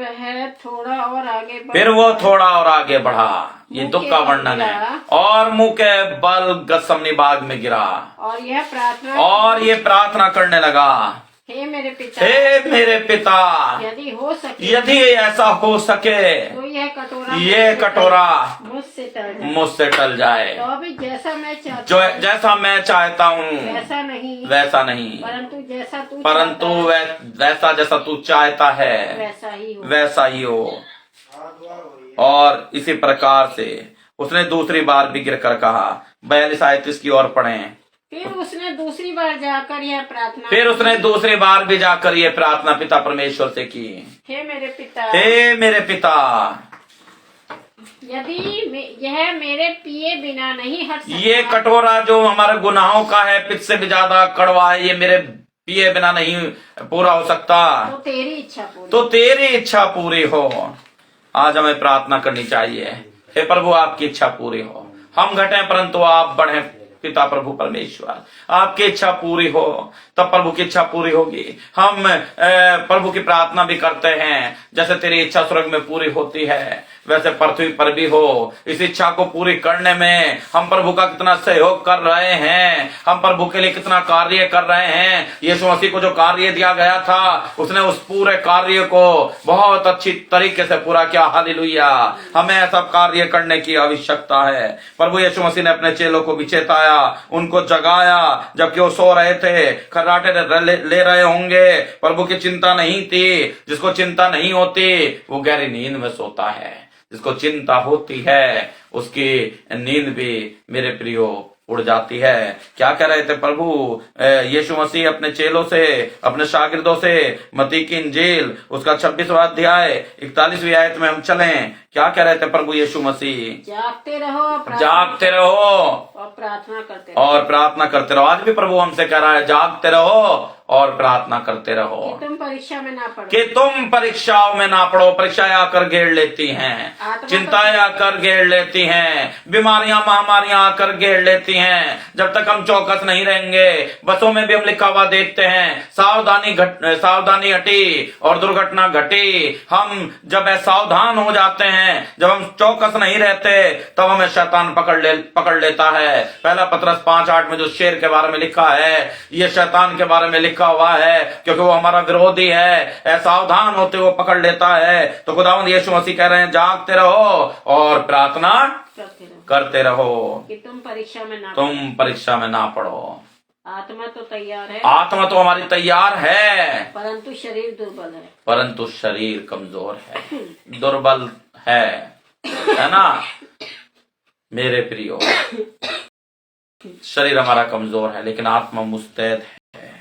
वो थोड़ा और आगे बढ़ा। ये दुख का वर्णन है। और मुंह के बल गसमनी बाग में गिरा और ये प्रार्थना करने लगा, हे मेरे पिता, यदि ऐसा हो सके तो ये कटोरा मुझसे टल जाए। तो अभी जैसा मैं चाहता हूँ वैसा नहीं परंतु वैसा जैसा तू चाहता है वैसा ही हो। और इसी प्रकार से उसने दूसरी बार भी गिर कर कहा। 42 आयत इसकी ओर पढ़ें। फिर उसने दूसरी बार जाकर यह प्रार्थना पिता परमेश्वर से की, हे मेरे पिता, यदि यह मेरे पिए बिना नहीं हट सकता, ये कटोरा जो हमारे गुनाहों का है, पित्त से भी ज्यादा कड़वा है, ये मेरे पिए बिना नहीं पूरा हो सकता, तो तेरी इच्छा पूरी हो। आज हमें प्रार्थना करनी चाहिए, हे प्रभु आपकी इच्छा पूरी हो। हम घटे परंतु आप बढ़े पिता प्रभु परमेश्वर, आपकी इच्छा पूरी हो तब प्रभु की इच्छा पूरी होगी। हम प्रभु की प्रार्थना भी करते हैं, जैसे तेरी इच्छा स्वर्ग में पूरी होती है वैसे पृथ्वी पर भी हो। इस इच्छा को पूरी करने में हम प्रभु का कितना सहयोग कर रहे हैं, हम प्रभु के लिए कितना कार्य कर रहे हैं। यीशु मसीह को जो कार्य दिया गया था उसने उस पूरे कार्य को बहुत अच्छी तरीके से पूरा किया। हालेलुया। हमें ऐसा कार्य करने की आवश्यकता है। प्रभु यीशु मसीह ने अपने चेलों को भी चेताया, उनको जगाया जबकि वो सो रहे थे, खर्राटे ले रहे होंगे। प्रभु की चिंता नहीं थी। जिसको चिंता नहीं होती वो गहरी नींद में सोता है, जिसको चिंता होती है उसकी नींद भी मेरे प्रियो उड़ जाती है। क्या कह रहे थे प्रभु यीशु मसीह अपने चेलों से, अपने शागिर्दों से? मत्ती की इंजील उसका 26वां अध्याय 41वीं आयत में हम चलें। क्या कह रहे थे प्रभु यीशु मसीह? जागते रहो और प्रार्थना करते रहो। आज भी प्रभु हमसे कह रहा है, जागते रहो और प्रार्थना करते रहो कि तुम परीक्षाओं में ना पड़ो। परीक्षाएं आकर घेर लेती हैं, चिंताएं आकर घेर लेती हैं, बीमारियां महामारियां आकर घेर लेती हैं। जब तक हम चौकस नहीं रहेंगे, बसों में भी हम लिखा हुआ देखते हैं, सावधानी हटी और दुर्घटना घटी। हम जब सावधान हो जाते हैं, जब हम चौकस नहीं रहते, तब हमें शैतान पकड़ लेता है। पहला पतरस 5:8 में जो शेर के बारे में लिखा है, ये शैतान के बारे में लिखा हुआ है, क्योंकि वो हमारा विरोधी है, सावधान होते वो पकड़ लेता है। तो खुदावंद यीशु मसीह कह रहे हैं जागते रहो और प्रार्थना करते रहो कि तुम परीक्षा में ना पड़ो। आत्मा तो तैयार है, आत्मा तो हमारी तैयार है, परंतु शरीर दुर्बल है, परंतु शरीर कमजोर है, दुर्बल है ना मेरे प्रियो। शरीर हमारा कमजोर है लेकिन आत्मा मुस्तैद है।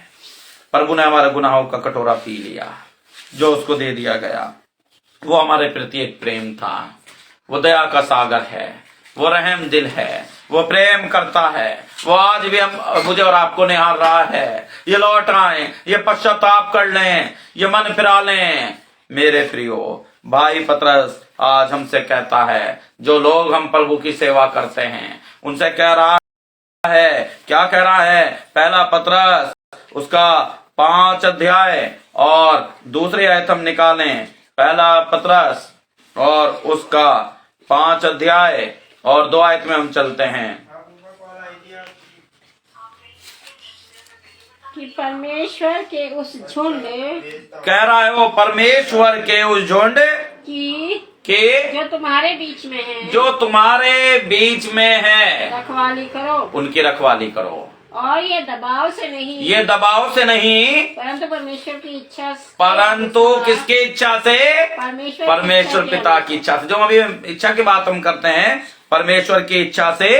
प्रभु ने हमारे गुनाहों का कटोरा पी लिया जो उसको दे दिया गया। वो हमारे प्रति एक प्रेम था, वो दया का सागर है, वो रहम दिल है, वो प्रेम करता है। वो आज भी मुझे और आपको निहार रहा है। ये लौट आए, ये पश्चाताप कर लें, ये मन फिरा लें। मेरे प्रियो भाई पतरस आज हमसे कहता है, जो लोग हम प्रभु की सेवा करते हैं उनसे कह रहा है, क्या कह रहा है? पहला पतरस उसका 5 अध्याय और दूसरी आयत हम निकालें। पहला पतरस और उसका 5 अध्याय और 2 आयत में हम चलते हैं कि परमेश्वर के उस झुंड, कह रहा है वो परमेश्वर के उस झुंड के जो तुम्हारे बीच में है, जो तुम्हारे बीच में है, रखवाली करो, उनकी रखवाली करो। और ये दबाव से नहीं, ये दबाव से नहीं, परंतु परमेश्वर की इच्छा, परंतु किसकी इच्छा से? परमेश्वर पिता की इच्छा से। जो अभी इच्छा की बात हम करते हैं, परमेश्वर की इच्छा से,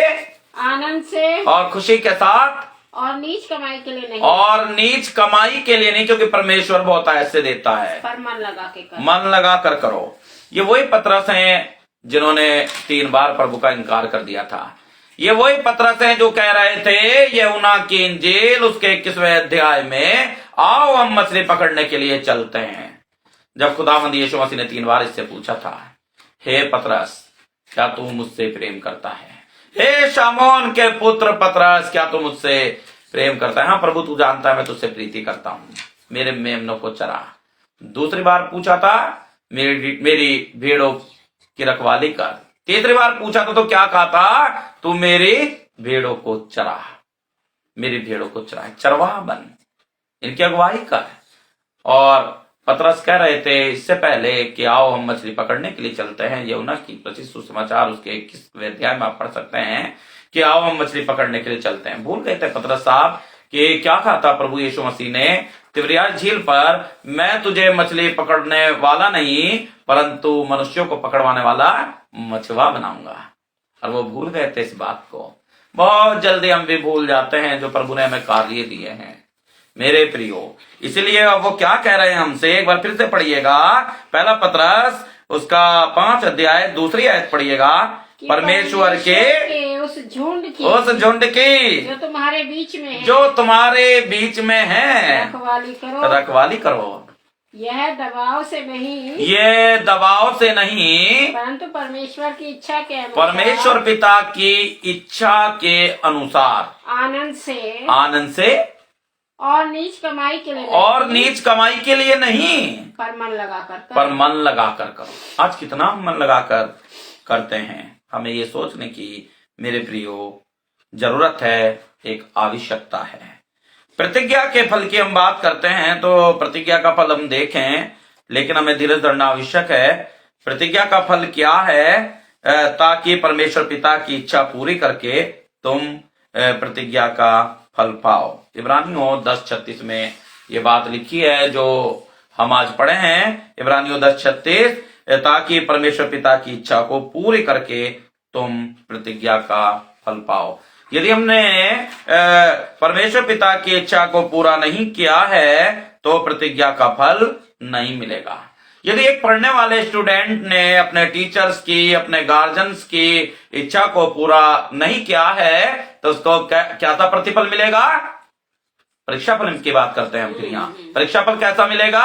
आनंद से और खुशी के साथ, और नीच कमाई के लिए नहीं, और नीच कमाई के लिए नहीं, क्योंकि परमेश्वर बहुत ऐसे देता है, पर मन लगा के करो, मन लगा कर करो। ये वही पतरस हैं जिन्होंने 3 बार प्रभु का इनकार कर दिया था। ये वही पतरस हैं जो कह रहे थे यूहन्ना की इंजील उसके 21वें अध्याय में, आओ हम मछली पकड़ने के लिए चलते हैं। जब खुदावंद यीशु मसीह ने 3 बार इससे पूछा था, हे पतरस क्या तू मुझसे प्रेम करता है? हे शामोन के पुत्र पतरस क्या तू मुझसे प्रेम करता है? हाँ प्रभु तू जानता है मैं तुझसे प्रीति करता हूँ, मेरे मेमनों को चरा। दूसरी बार पूछा था, मेरी भेड़ों की रखवाली कर। तीसरी बार पूछा था तो क्या कहा था? तू मेरी भेड़ों को चरा, मेरी भेड़ों को चरा, चरवाहा बन, इनकी अगुवाई कर। और पतरस कह रहे थे इससे पहले कि आओ हम मछली पकड़ने के लिए चलते हैं। यूहन्ना की प्रचित सुसमाचार उसके 21वें अध्याय में आप पढ़ सकते हैं कि आओ हम मछली पकड़ने के लिए चलते हैं। भूल गए थे पतरस साहब कि क्या कहा था प्रभु यीशु मसीह ने तिबरियास झील पर, मैं तुझे मछली पकड़ने वाला नहीं परंतु मनुष्यों को पकड़वाने वाला मछुआ बनाऊंगा। और वो भूल गए थे इस बात को। बहुत जल्दी हम भी भूल जाते हैं जो प्रभु ने हमें कार्य दिए हैं मेरे प्रियो। इसलिए अब वो क्या कह रहे हैं हमसे, एक बार फिर से पढ़िएगा। पहला पतरस उसका 5 अध्याय दूसरी आयत पढ़िएगा। परमेश्वर के उस झुंड की जो तुम्हारे बीच में है, जो तुम्हारे बीच में है, रखवाली करो। यह दबाव से नहीं, ये दबाव से नहीं, परंतु परमेश्वर की इच्छा के अनुसार, परमेश्वर पिता की इच्छा के अनुसार, आनंद से और नीच कमाई के लिए, और नीच कमाई के लिए नहीं, पर मन लगाकर करो। आज कितना हम मन लगाकर करते हैं, हमें ये सोचने की मेरे प्रियो जरूरत है, एक आवश्यकता है। प्रतिज्ञा के फल की हम बात करते हैं तो प्रतिज्ञा का फल हम देखें, लेकिन हमें धीरज धरना आवश्यक है। प्रतिज्ञा का फल क्या है? ताकि परमेश्वर पिता की इच्छा पूरी करके तुम प्रतिज्ञा का फल पाओ। इब्रानियों 10:36 में ये बात लिखी है जो हम आज पढ़े हैं। इब्रानियों 10:36, ताकि परमेश्वर पिता की इच्छा को पूरी करके तुम प्रतिज्ञा का फल पाओ। यदि हमने परमेश्वर पिता की इच्छा को पूरा नहीं किया है तो प्रतिज्ञा का फल नहीं मिलेगा। यदि एक पढ़ने वाले स्टूडेंट ने अपने टीचर्स की, अपने गार्जियंस की इच्छा को पूरा नहीं किया है तो उसको क्या सा प्रतिफल मिलेगा? परीक्षा फल की बात करते हैं हम फिर यहाँ। परीक्षा फल कैसा मिलेगा?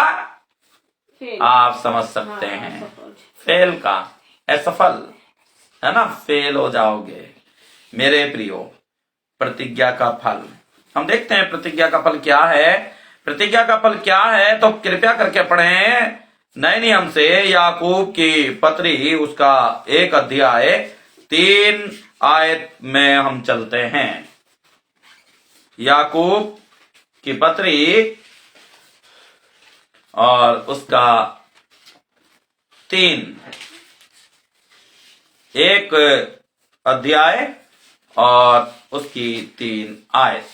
आप समझ सकते हैं, फेल का, असफल, है ना, फेल हो जाओगे मेरे प्रियो। प्रतिज्ञा का फल हम देखते हैं। प्रतिज्ञा का फल क्या है? प्रतिज्ञा का फल क्या है तो कृपया करके पढ़ें नए नियम से याकूब की पत्री उसका 1 अध्याय 3 आयत में हम चलते हैं। याकूब की पत्री और उसका 1 अध्याय और उसकी 3 आयत।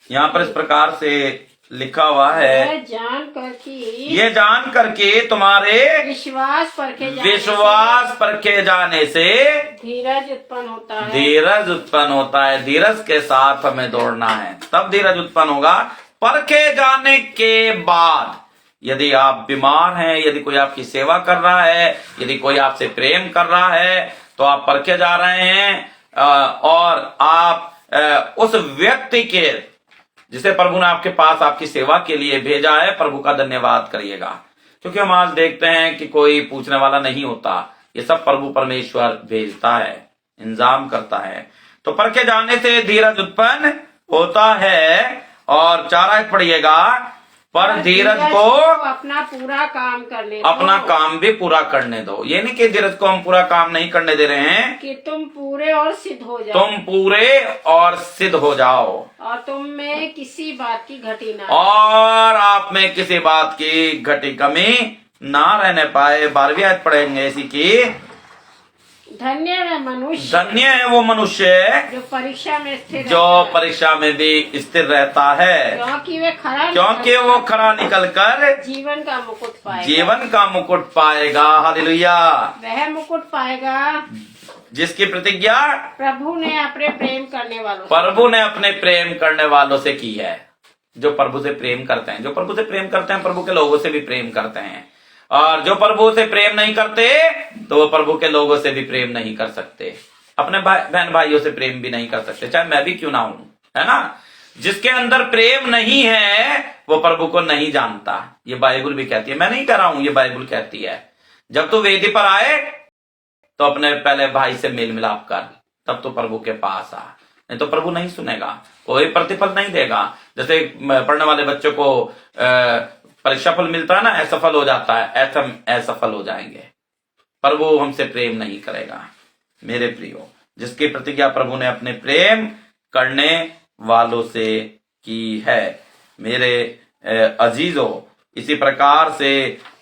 यहाँ पर इस प्रकार से लिखा हुआ है, ये जान करके तुम्हारे विश्वास परखे जाने से धीरज उत्पन्न होता है। धीरज उत्पन्न होता है। धीरज के साथ हमें दौड़ना है, तब धीरज उत्पन्न होगा। परखे जाने के बाद, यदि आप बीमार हैं, यदि कोई आपकी सेवा कर रहा है, यदि कोई आपसे प्रेम कर रहा है, तो आप परखे जा रहे हैं और आप उस व्यक्ति के जिसे प्रभु ने आपके पास आपकी सेवा के लिए भेजा है, प्रभु का धन्यवाद करिएगा। क्योंकि हम आज देखते हैं कि कोई पूछने वाला नहीं होता, ये सब प्रभु परमेश्वर भेजता है, इंतजाम करता है। तो परखे जाने से धीरज उत्पन्न होता है। और 4 आयत पढ़िएगा, पर धीरज को अपना पूरा काम करने अपना काम भी पूरा करने दो। ये नहीं कि धीरज को हम पूरा काम नहीं करने दे रहे हैं, कि तुम पूरे और सिद्ध हो जाओ। तुम पूरे और सिद्ध हो जाओ, और तुम में किसी बात की घटी ना, और आप में किसी बात की घटी कमी ना रहने पाए। 12वीं आयत पढ़ेंगे इसी की। धन्य है मनुष्य, धन्य है वो मनुष्य जो परीक्षा में स्थिर जो परीक्षा में भी स्थिर रहता है, क्योंकि वो खरा निकलकर जीवन का मुकुट पाएगा। जीवन का मुकुट पाएगा। हालेलुया। वह मुकुट पाएगा जिसकी प्रतिज्ञा प्रभु ने अपने प्रेम करने वालों से की है। जो प्रभु से प्रेम करते हैं, प्रभु के लोगों से भी प्रेम करते हैं। और जो प्रभु से प्रेम नहीं करते, तो वो प्रभु के लोगों से भी प्रेम नहीं कर सकते, अपने बहन भाइयों से प्रेम भी नहीं कर सकते, चाहे मैं भी क्यों ना हूं, है ना। जिसके अंदर प्रेम नहीं है वो प्रभु को नहीं जानता। ये बाइबल भी कहती है, मैं नहीं कह रहा हूं, ये बाइबल कहती है। जब तू वेदी पर आए तो अपने पहले भाई से मेल मिलाप कर, तब तो प्रभु के पास आ, नहीं तो प्रभु नहीं सुनेगा, कोई प्रतिफल नहीं देगा। जैसे पढ़ने वाले बच्चों को परीक्षा फल मिलता है ना, असफल हो जाता है, ऐसा असफल हो जाएंगे। प्रभु हमसे प्रेम नहीं करेगा। मेरे प्रियो, जिसकी प्रतिज्ञा प्रभु ने अपने प्रेम करने वालों से की है। मेरे अजीजों, इसी प्रकार से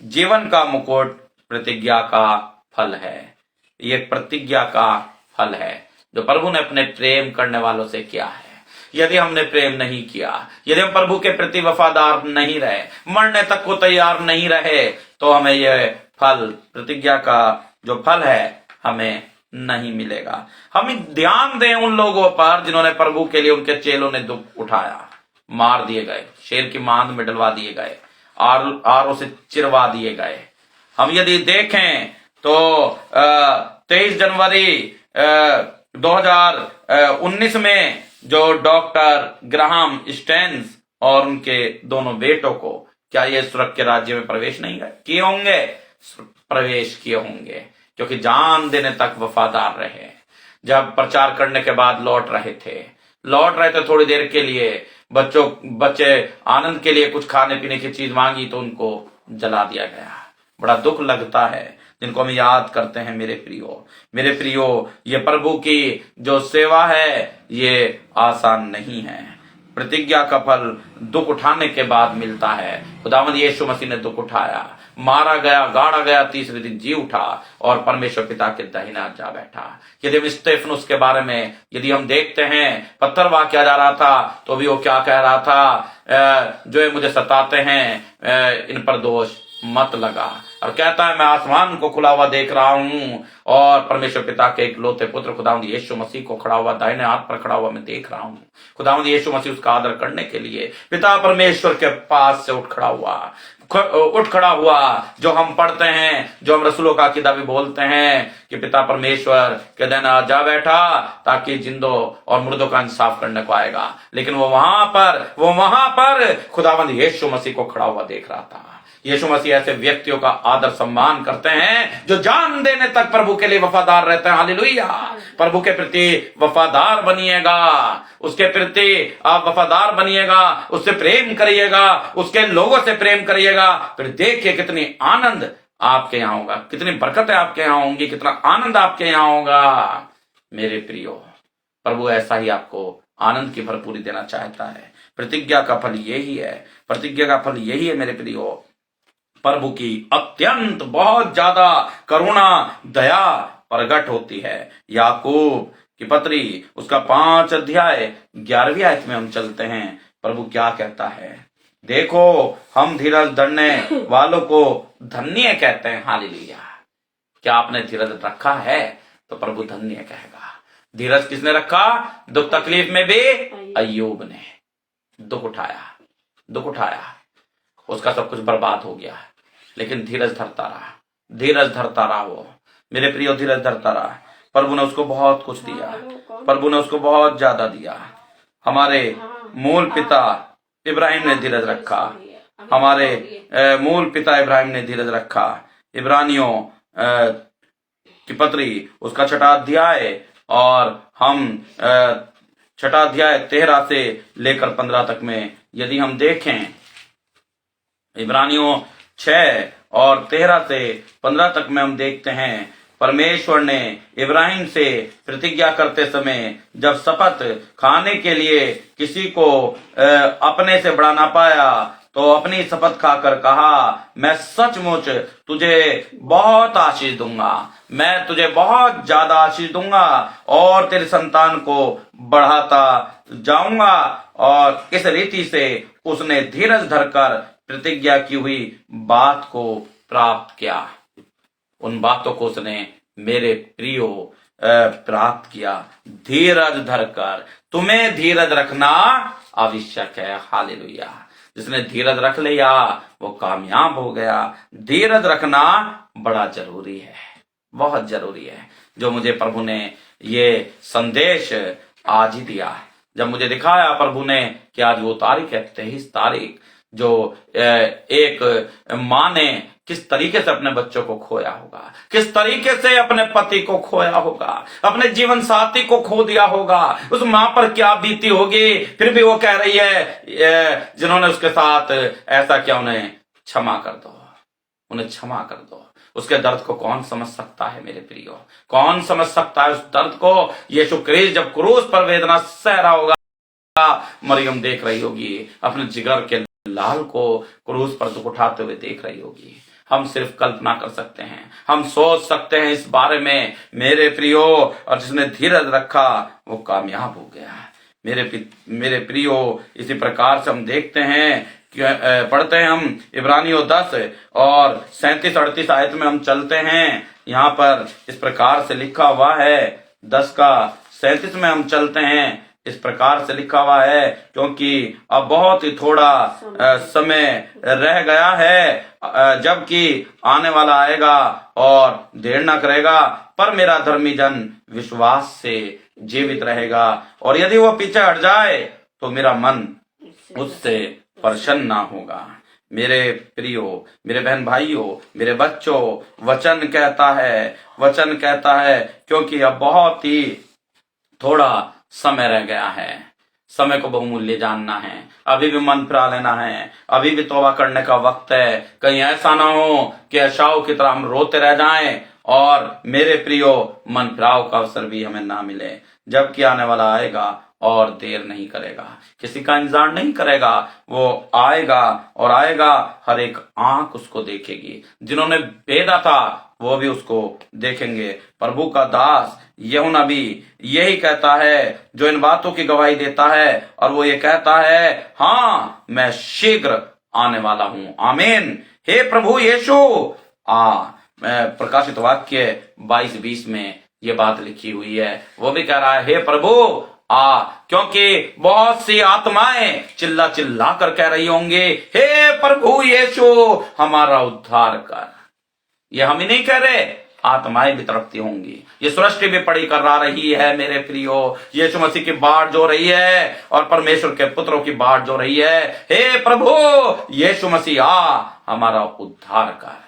जीवन का मुकुट प्रतिज्ञा का फल है। ये प्रतिज्ञा का फल है जो प्रभु ने अपने प्रेम करने वालों से किया है। यदि हमने प्रेम नहीं किया, यदि हम प्रभु के प्रति वफादार नहीं रहे, मरने तक को तैयार नहीं रहे, तो हमें यह फल, प्रतिज्ञा का जो फल है, हमें नहीं मिलेगा। हम ध्यान दें उन लोगों पर जिन्होंने प्रभु के लिए, उनके चेलों ने दुख उठाया, मार दिए गए, शेर की मांद में डलवा दिए गए, आरों से चिरवा दिए गए। हम यदि देखें तो 23 जनवरी 2019 में जो डॉक्टर ग्राहम स्टेन्स और उनके दोनों बेटों को, क्या ये स्वर्ग के राज्य में प्रवेश नहीं किए होंगे? प्रवेश किए होंगे, क्योंकि जान देने तक वफादार रहे। जब प्रचार करने के बाद लौट रहे थे थोड़ी देर के लिए, बच्चे आनंद के लिए कुछ खाने पीने की चीज मांगी तो उनको जला दिया गया। बड़ा दुख लगता है जिनको हम याद करते हैं। मेरे प्रियो, ये प्रभु की जो सेवा है ये आसान नहीं है। प्रतिज्ञा का फल दुख उठाने के बाद मिलता है। खुदावंद यीशु मसीह ने दुख उठाया, मारा गया, गाड़ा गया, तीसरे दिन जी उठा और परमेश्वर पिता के दाहिने हाथ जा बैठा। यदि हम स्तेफनुस के बारे में यदि हम देखते हैं, पत्थर वहां किया जा रहा था तो भी वो क्या कह रहा था? जो ये मुझे सताते हैं इन पर दोष मत लगा। और कहता है मैं आसमान को खुला हुआ देख रहा हूं और परमेश्वर पिता के इकलौते पुत्र खुदावंद यीशु मसीह को खड़ा हुआ, दाहिने हाथ पर खड़ा हुआ मैं देख रहा हूं। खुदावंद यीशु मसीह उसका आदर करने के लिए पिता परमेश्वर के पास से उठ खड़ा हुआ। जो हम पढ़ते हैं, जो हम रसूलों का अकीदा भी बोलते हैं कि पिता परमेश्वर के दाहिने हाथ जा बैठा ताकि जिंदों और मुर्दों का इंसाफ करने को आएगा। लेकिन वो वहां पर खुदावंद यीशु मसीह को खड़ा हुआ देख रहा था। यीशु मसीह ऐसे व्यक्तियों का आदर सम्मान करते हैं जो जान देने तक प्रभु के लिए वफादार रहते हैं। हालेलुया। प्रभु के प्रति वफादार बनिएगा, उसके प्रति आप वफादार बनिएगा, उससे प्रेम करिएगा, उसके लोगों से प्रेम करिएगा। फिर देखिए कितनी आनंद आपके यहाँ होगा, कितनी बरकतें आपके यहाँ होंगी, कितना आनंद आपके यहाँ होगा। मेरे प्रियो, प्रभु ऐसा ही आपको आनंद की भरपूरी देना चाहता है। प्रतिज्ञा का फल यही है, प्रतिज्ञा का फल यही है मेरे प्रियो। प्रभु की अत्यंत बहुत ज्यादा करुणा दया प्रकट होती है। याकूब की पत्री उसका 5 अध्याय 11वीं आयत में हम चलते हैं। प्रभु क्या कहता है, देखो हम धीरज धरने वालों को धन्य कहते हैं। हालेलुया। क्या आपने धीरज रखा है तो प्रभु धन्य कहेगा। धीरज किसने रखा? दुख तकलीफ में भी अय्यूब ने दुख उठाया, उसका सब कुछ बर्बाद हो गया, लेकिन धीरज धरता रहा वो। मेरे प्रियो, धीरज धरता रहा। प्रभु ने उसको बहुत कुछ दिया, प्रभु ने उसको बहुत ज्यादा दिया। हमारे मूल पिता इब्राहिम ने धीरज रखा, हमारे मूल पिता इब्राहिम ने धीरज रखा। इब्रानियों की पत्री उसका 6वां अध्याय, और हम 6वां अध्याय 13 से लेकर 15 तक में यदि हम देखें, इब्रानियों 6 और 13 से 15 तक में हम देखते हैं, परमेश्वर ने इब्राहिम से प्रतिज्ञा करते समय जब शपथ खाने के लिए किसी को अपने से बढ़ा ना पाया, तो अपनी शपथ खाकर कहा, मैं सचमुच तुझे बहुत आशीष दूंगा, मैं तुझे बहुत ज्यादा आशीष दूंगा और तेरे संतान को बढ़ाता जाऊंगा। और इस रीति से उसने धीरज धरकर प्रतिज्ञा की हुई बात को प्राप्त किया। उन बातों को उसने मेरे प्रियो प्राप्त किया धीरज धरकर। तुम्हें धीरज रखना आवश्यक है। हालेलुया। जिसने धीरज रख लिया वो कामयाब हो गया। धीरज रखना बड़ा जरूरी है, बहुत जरूरी है। जो मुझे प्रभु ने ये संदेश आज ही दिया, जब मुझे दिखाया प्रभु ने कि आज वो तारीख है 23 तारीख, जो एक माँ ने किस तरीके से अपने बच्चों को खोया होगा, किस तरीके से अपने पति को खोया होगा, अपने जीवन साथी को खो दिया होगा, उस माँ पर क्या बीती होगी। फिर भी वो कह रही है जिन्होंने उसके साथ ऐसा किया उन्हें क्षमा कर दो, उन्हें क्षमा कर दो। उसके दर्द को कौन समझ सकता है मेरे प्रियो, कौन समझ सकता है उस दर्द को। यीशु क्रिस्ट जब क्रूस पर वेदना सह रहा होगा, मरियम देख रही होगी अपने जिगर के लाल को क्रूस पर दुख उठाते हुए देख रही होगी। हम सिर्फ कल्पना कर सकते हैं, हम सोच सकते हैं इस बारे में मेरे प्रियो। और जिसने धीरज रखा वो कामयाब हो गया। मेरे प्रियो, इसी प्रकार से हम देखते हैं, पढ़ते हैं हम इब्रानियों 10 और 37-38 आयत में हम चलते हैं। यहाँ पर इस प्रकार से लिखा हुआ है, 10 का 37 में हम चलते हैं। इस प्रकार से लिखा हुआ है, क्योंकि अब बहुत ही थोड़ा समय रह गया है, जबकि आने वाला आएगा और देर न करेगा, पर मेरा धर्मी जन विश्वास से जीवित रहेगा, और यदि वो पीछे हट जाए तो मेरा मन उससे प्रसन्न ना होगा। मेरे प्रियो, मेरे बहन भाइयों, मेरे बच्चों, वचन कहता है क्योंकि अब बहुत ही थोड़ा समय रह गया है। समय को बहुमूल्य जानना है, अभी भी मन फिरा लेना है, अभी भी तौबा करने का वक्त है। कहीं ऐसा ना हो कि एसाव की तरह हम रोते रह जाएं और मेरे प्रियो मन फिराव का अवसर भी हमें ना मिले। जबकि आने वाला आएगा और देर नहीं करेगा, किसी का इंतजार नहीं करेगा, वो आएगा और आएगा। हर एक आंख उसको देखेगी, जिन्होंने भेदा था वो भी उसको देखेंगे। प्रभु का दास यूहन्ना भी यही कहता है, जो इन बातों की गवाही देता है, और वो ये कहता है, हाँ मैं शीघ्र आने वाला हूं। आमीन। हे प्रभु यीशु प्रकाशित वाक्य 22-20 में ये बात लिखी हुई है। वो भी कह रहा है, हे प्रभु क्योंकि बहुत सी आत्माएं चिल्ला चिल्ला कर कह रही होंगे, हे प्रभु यीशु हमारा उद्धार कर। ये हम ही नहीं कह रहे, आत्माएं भी तड़पती होंगी। ये सृष्टि भी पड़ी कर रही है मेरे प्रियो। यीशु मसीह की बाढ़ जो रही है और परमेश्वर के पुत्रों की बाढ़ जो रही है, हे प्रभु यीशु मसीह हमारा उद्धार कर,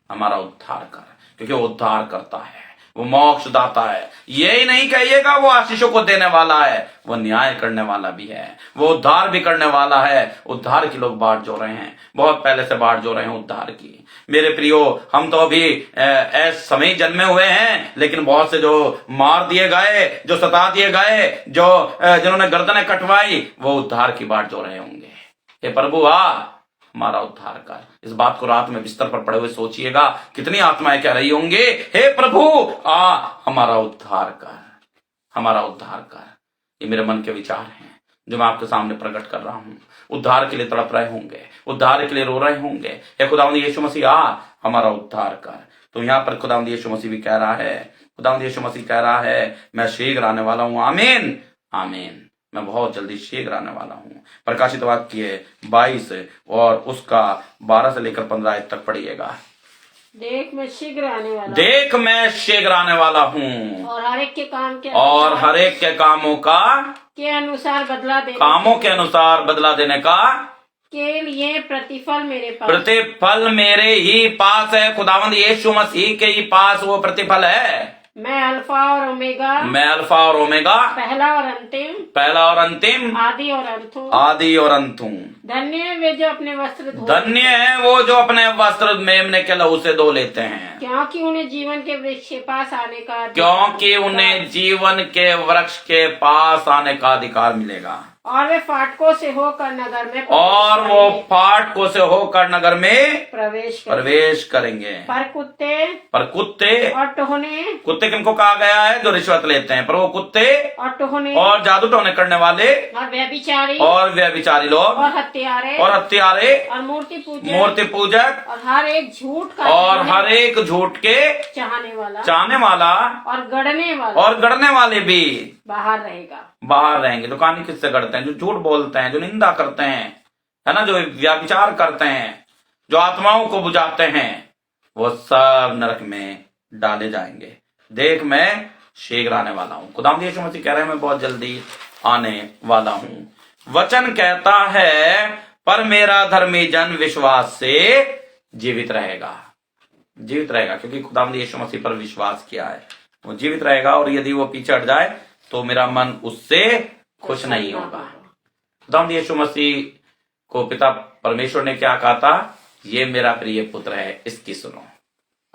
हमारा उद्धार कर, क्योंकि वो उद्धार करता है। वो मोक्ष दाता है। यही नहीं कहिएगा वो आशीषों को देने वाला है, वो न्याय करने वाला भी है, वो उद्धार भी करने वाला है। उद्धार की लोग बाट जो रहे हैं, बहुत पहले से बाट जो रहे हैं उद्धार की। मेरे प्रियो, हम तो अभी ऐसे समय जन्मे हुए हैं, लेकिन बहुत से जो मार दिए गए, जो सता दिए गए, जो जिन्होंने गर्दनें कटवाई, वो उद्धार की बाट जो रहे होंगे। हे प्रभु हमारा उद्धार कर। इस बात को रात में बिस्तर पर पड़े हुए सोचिएगा, कितनी आत्माएं कह रही होंगे, हे प्रभु हमारा उद्धार कर, हमारा उद्धार कर। ये मेरे मन के विचार हैं जो मैं आपके सामने प्रकट कर रहा हूं। उद्धार के लिए तड़प रहे होंगे, उद्धार के लिए रो रहे होंगे, हे खुदावंद यीशु मसीह हमारा उद्धार कर। तो यहाँ पर खुदावंद यीशु मसीह भी कह रहा है, खुदावंद यीशु मसीह कह रहा है, मैं शीघ्र आने वाला हूं। आमीन आमीन, मैं बहुत जल्दी शीघ्र आने वाला हूं। प्रकाशित वाक्य 22 और उसका 12 से लेकर 15 तक पढ़िएगा। देख मैं शीघ्र आने वाला देख मैं शीघ्र आने वाला हूँ, और हर एक के काम के और हर एक के कामों का के अनुसार बदला देने कामों के अनुसार बदला देने का के लिए प्रतिफल मेरे पास प्रतिफल मेरे ही पास है। खुदावंद यीशु मसीह के ही पास वो प्रतिफल है। मैं अल्फा और ओमेगा, मैं अल्फा और ओमेगा, पहला और अंतिम, पहला और अंतिम, आदि और अंत हूँ। आदि और अंत हूँ। धन्य है वे जो अपने वस्त्र धो, धन्य है वो जो अपने वस्त्र मेमने के लहू से धो लेते हैं, क्योंकि उन्हें जीवन के वृक्ष के पास आने का क्योंकि उन्हें जीवन के वृक्ष के पास आने का अधिकार मिलेगा। और वे फाटकों से होकर नगर में और वो फाटकों से होकर नगर में प्रवेश करेंगे। पर कुत्ते और टोहने, कुत्ते किनको कहा गया है? जो रिश्वत लेते हैं। पर वो कुत्ते और टोहने और जादू टोने करने वाले और व्यभिचारी लोग और हत्यारे और मूर्ति पूजक और हर एक झूठ का और हर एक झूठ के चाहने वाला और गढ़ने वाले भी बाहर रहेंगे। तो कहानी किससे गढ़ते हैं? जो झूठ बोलते हैं, जो निंदा करते हैं, है ना, जो व्यभिचार करते हैं, जो आत्माओं को बुझाते हैं, वो सब नरक में डाले जाएंगे। देख मैं शीघ्र आने वाला हूँ। खुदावंद यीशु मसीह कह रहे हैं मैं बहुत जल्दी आने वाला हूँ। वचन कहता है पर मेरा धर्मी जन विश्वास से जीवित रहेगा। जीवित रहेगा क्योंकि खुदावंद यीशु मसीह पर विश्वास किया है, वो जीवित रहेगा। और यदि वो पीछे हट जाए तो मेरा मन उससे खुश नहीं होगा। खुदावंद यीशु मसीह को पिता परमेश्वर ने क्या कहा था? ये मेरा प्रिय पुत्र है, इसकी सुनो।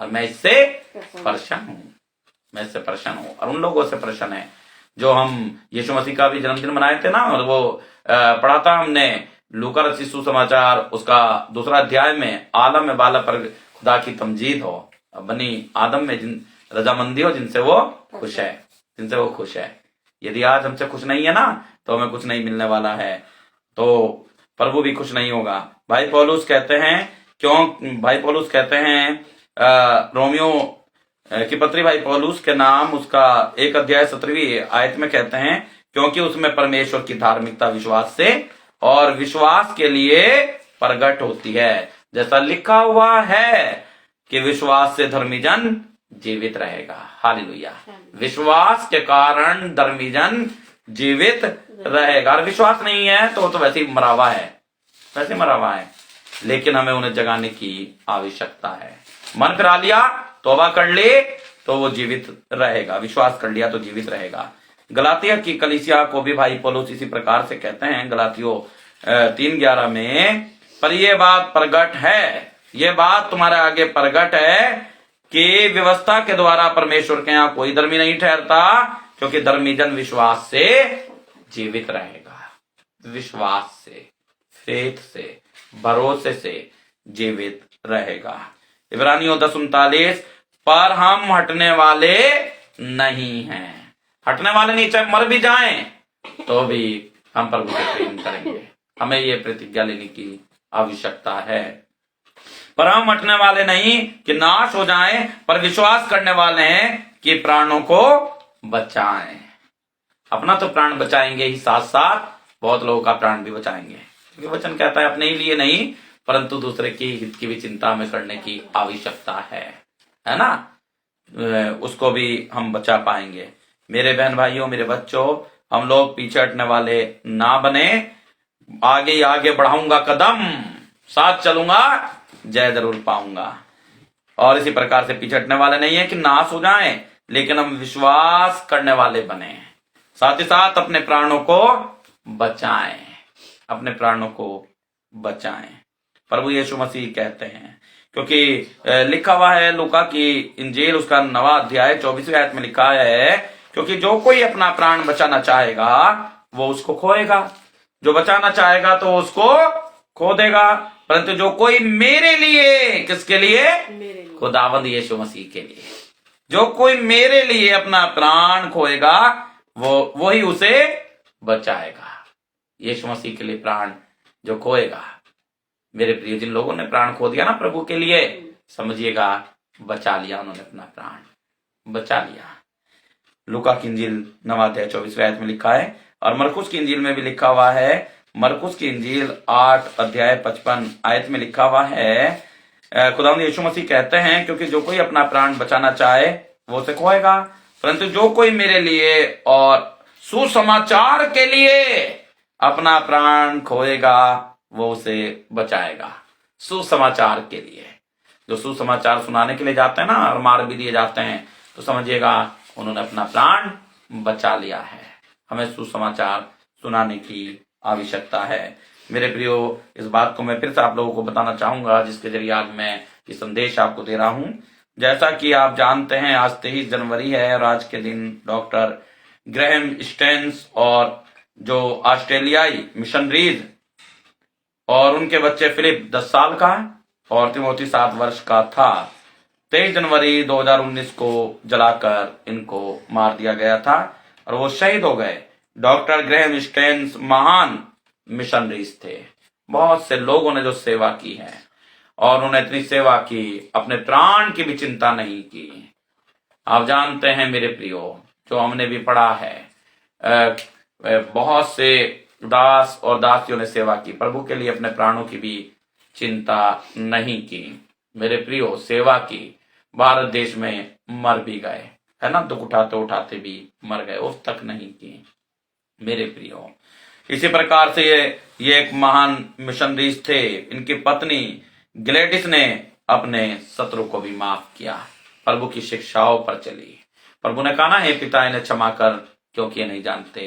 और मैं इससे प्रसन्न हूँ, मैं इससे प्रसन्न हूँ। और उन लोगों से प्रसन्न है जो हम यीशु मसीह का भी जन्मदिन मनाए थे ना, और वो पढ़ा था हमने लूका रचित सुसमाचार उसका 2 अध्याय में, आलम में बाला पर खुदा की तमजीद हो, बनी आदम में जिन रजामंदी हो जिनसे वो खुश है, जिनसे वो खुश है। यदि आज हमसे खुश नहीं है ना, तो हमें कुछ नहीं मिलने वाला है, तो प्रभु भी खुश नहीं होगा। भाई पौलुस कहते हैं रोमियो की पत्री भाई पौलुस के नाम उसका 1 अध्याय 17वीं आयत में कहते हैं, क्योंकि उसमें परमेश्वर की धार्मिकता विश्वास से और विश्वास के लिए प्रकट होती है। जैसा लिखा हुआ है कि विश्वास से धर्मी जन जीवित रहेगा। हालेलुया। विश्वास के कारण धर्मी जन जीवित रहेगा। और विश्वास नहीं है तो वो तो वैसे ही मरा हुआ है, वैसे मरा हुआ है। लेकिन हमें उन्हें जगाने की आवश्यकता है। मन फिरा लिया, तौबा कर ले, तो वो जीवित रहेगा। विश्वास कर लिया तो जीवित रहेगा। गलातिया की कलीसिया को भी भाई पौलुस इसी प्रकार से कहते हैं, गलातियों 3:11 में, पर ये बात प्रगट है, ये बात तुम्हारे आगे प्रगट है कि व्यवस्था के द्वारा परमेश्वर के यहाँ कोई धर्मी नहीं ठहरता, क्योंकि धर्मी जन विश्वास से जीवित रहेगा। विश्वास से, फेथ से, भरोसे से जीवित रहेगा। इब्रानियों 10:39, पर हम हटने वाले नहीं हैं। हटने वाले नहीं, चाहे मर भी जाएं तो भी हम प्रभु से प्रेम करेंगे। हमें ये प्रतिज्ञा लेने की आवश्यकता है। पर हम हटने वाले नहीं कि नाश हो जाएं, पर विश्वास करने वाले हैं कि प्राणों को बचाएं। अपना तो प्राण बचाएंगे ही, साथ साथ बहुत लोगों का प्राण भी बचाएंगे। क्योंकि वचन कहता है अपने ही लिए नहीं परंतु दूसरे की हित की भी चिंता हमें करने की आवश्यकता है ना, उसको भी हम बचा पाएंगे। मेरे बहन भाइयों, मेरे बच्चों, हम लोग पीछे हटने वाले ना बने। आगे ही आगे बढ़ाऊंगा कदम, साथ चलूंगा, जय जरूर पाऊंगा। और इसी प्रकार से पीछे हटने वाले नहीं है कि नाश हो जाएं, लेकिन हम विश्वास करने वाले बने, साथ ही साथ अपने प्राणों को बचाएं, अपने प्राणों को बचाएं। प्रभु यीशु मसीह कहते हैं, क्योंकि लिखा हुआ है लूका की इंजील उसका 9वां अध्याय 24वीं आयत में लिखा है, क्योंकि जो कोई अपना प्राण बचाना चाहेगा वो उसको खोएगा, जो बचाना चाहेगा तो उसको खो देगा, परंतु जो कोई मेरे लिए, किसके लिए? मेरे लिए। खुदावंद यीशु मसीह के लिए, जो कोई मेरे लिए अपना प्राण खोएगा वो ही उसे बचाएगा। यीशु मसीह के लिए प्राण जो खोएगा, मेरे प्रिय, जिन लोगों ने प्राण खो दिया ना प्रभु के लिए, समझिएगा बचा लिया उन्होंने, अपना प्राण बचा लिया। लूका की इंजील 9वां अध्याय 24वीं आयत में लिखा है, और मरकुस की इंजील में भी लिखा हुआ है, मरकुस की इंजील 8 अध्याय 55 आयत में लिखा हुआ है, खुदावंद यीशु मसीह कहते हैं, क्योंकि जो कोई अपना प्राण बचाना चाहे वो उसे खोएगा, परंतु जो कोई मेरे लिए और सुसमाचार के लिए अपना प्राण खोएगा वो उसे बचाएगा। सुसमाचार के लिए, जो सुसमाचार सुनाने के लिए जाते हैं ना और मार भी दिए जाते हैं, तो समझिएगा उन्होंने अपना प्राण बचा लिया है। हमें सुसमाचार सुनाने की आवश्यकता है। मेरे प्रियो, इस बात को मैं फिर से आप लोगों को बताना चाहूंगा, जिसके जरिए आज मैं ये संदेश आपको दे रहा हूं। जैसा कि आप जानते हैं, आज 23 जनवरी है और आज के दिन डॉक्टर ग्रैहम स्टेन्स और जो ऑस्ट्रेलियाई मिशनरीज और उनके बच्चे फिलिप 10 साल का और तिमोथी 7 वर्ष का था, 23 जनवरी 2019 को जलाकर इनको मार दिया गया था और वो शहीद हो गए। डॉक्टर ग्रैहम स्टेन्स महान मिशनरीज थे, बहुत से लोगों ने जो सेवा की है, और उन्होंने इतनी सेवा की, अपने प्राण की भी चिंता नहीं की। आप जानते हैं मेरे प्रियो, जो हमने भी पढ़ा है, बहुत से दास और दासियों ने सेवा की, प्रभु के लिए अपने प्राणों की भी चिंता नहीं की। मेरे प्रियो, सेवा की, भारत देश में मर भी गए, है ना, दुख उठाते उठाते भी मर गए, उस तक नहीं की। मेरे प्रियो, इसी प्रकार से ये एक महान मिशनरीज थे। इनकी पत्नी ग्लेडिस ने अपने शत्रु को भी माफ किया, प्रभु की शिक्षाओं पर चली। प्रभु ने कहा ना, हे पिता इन्हें क्षमा कर, क्योंकि ये नहीं जानते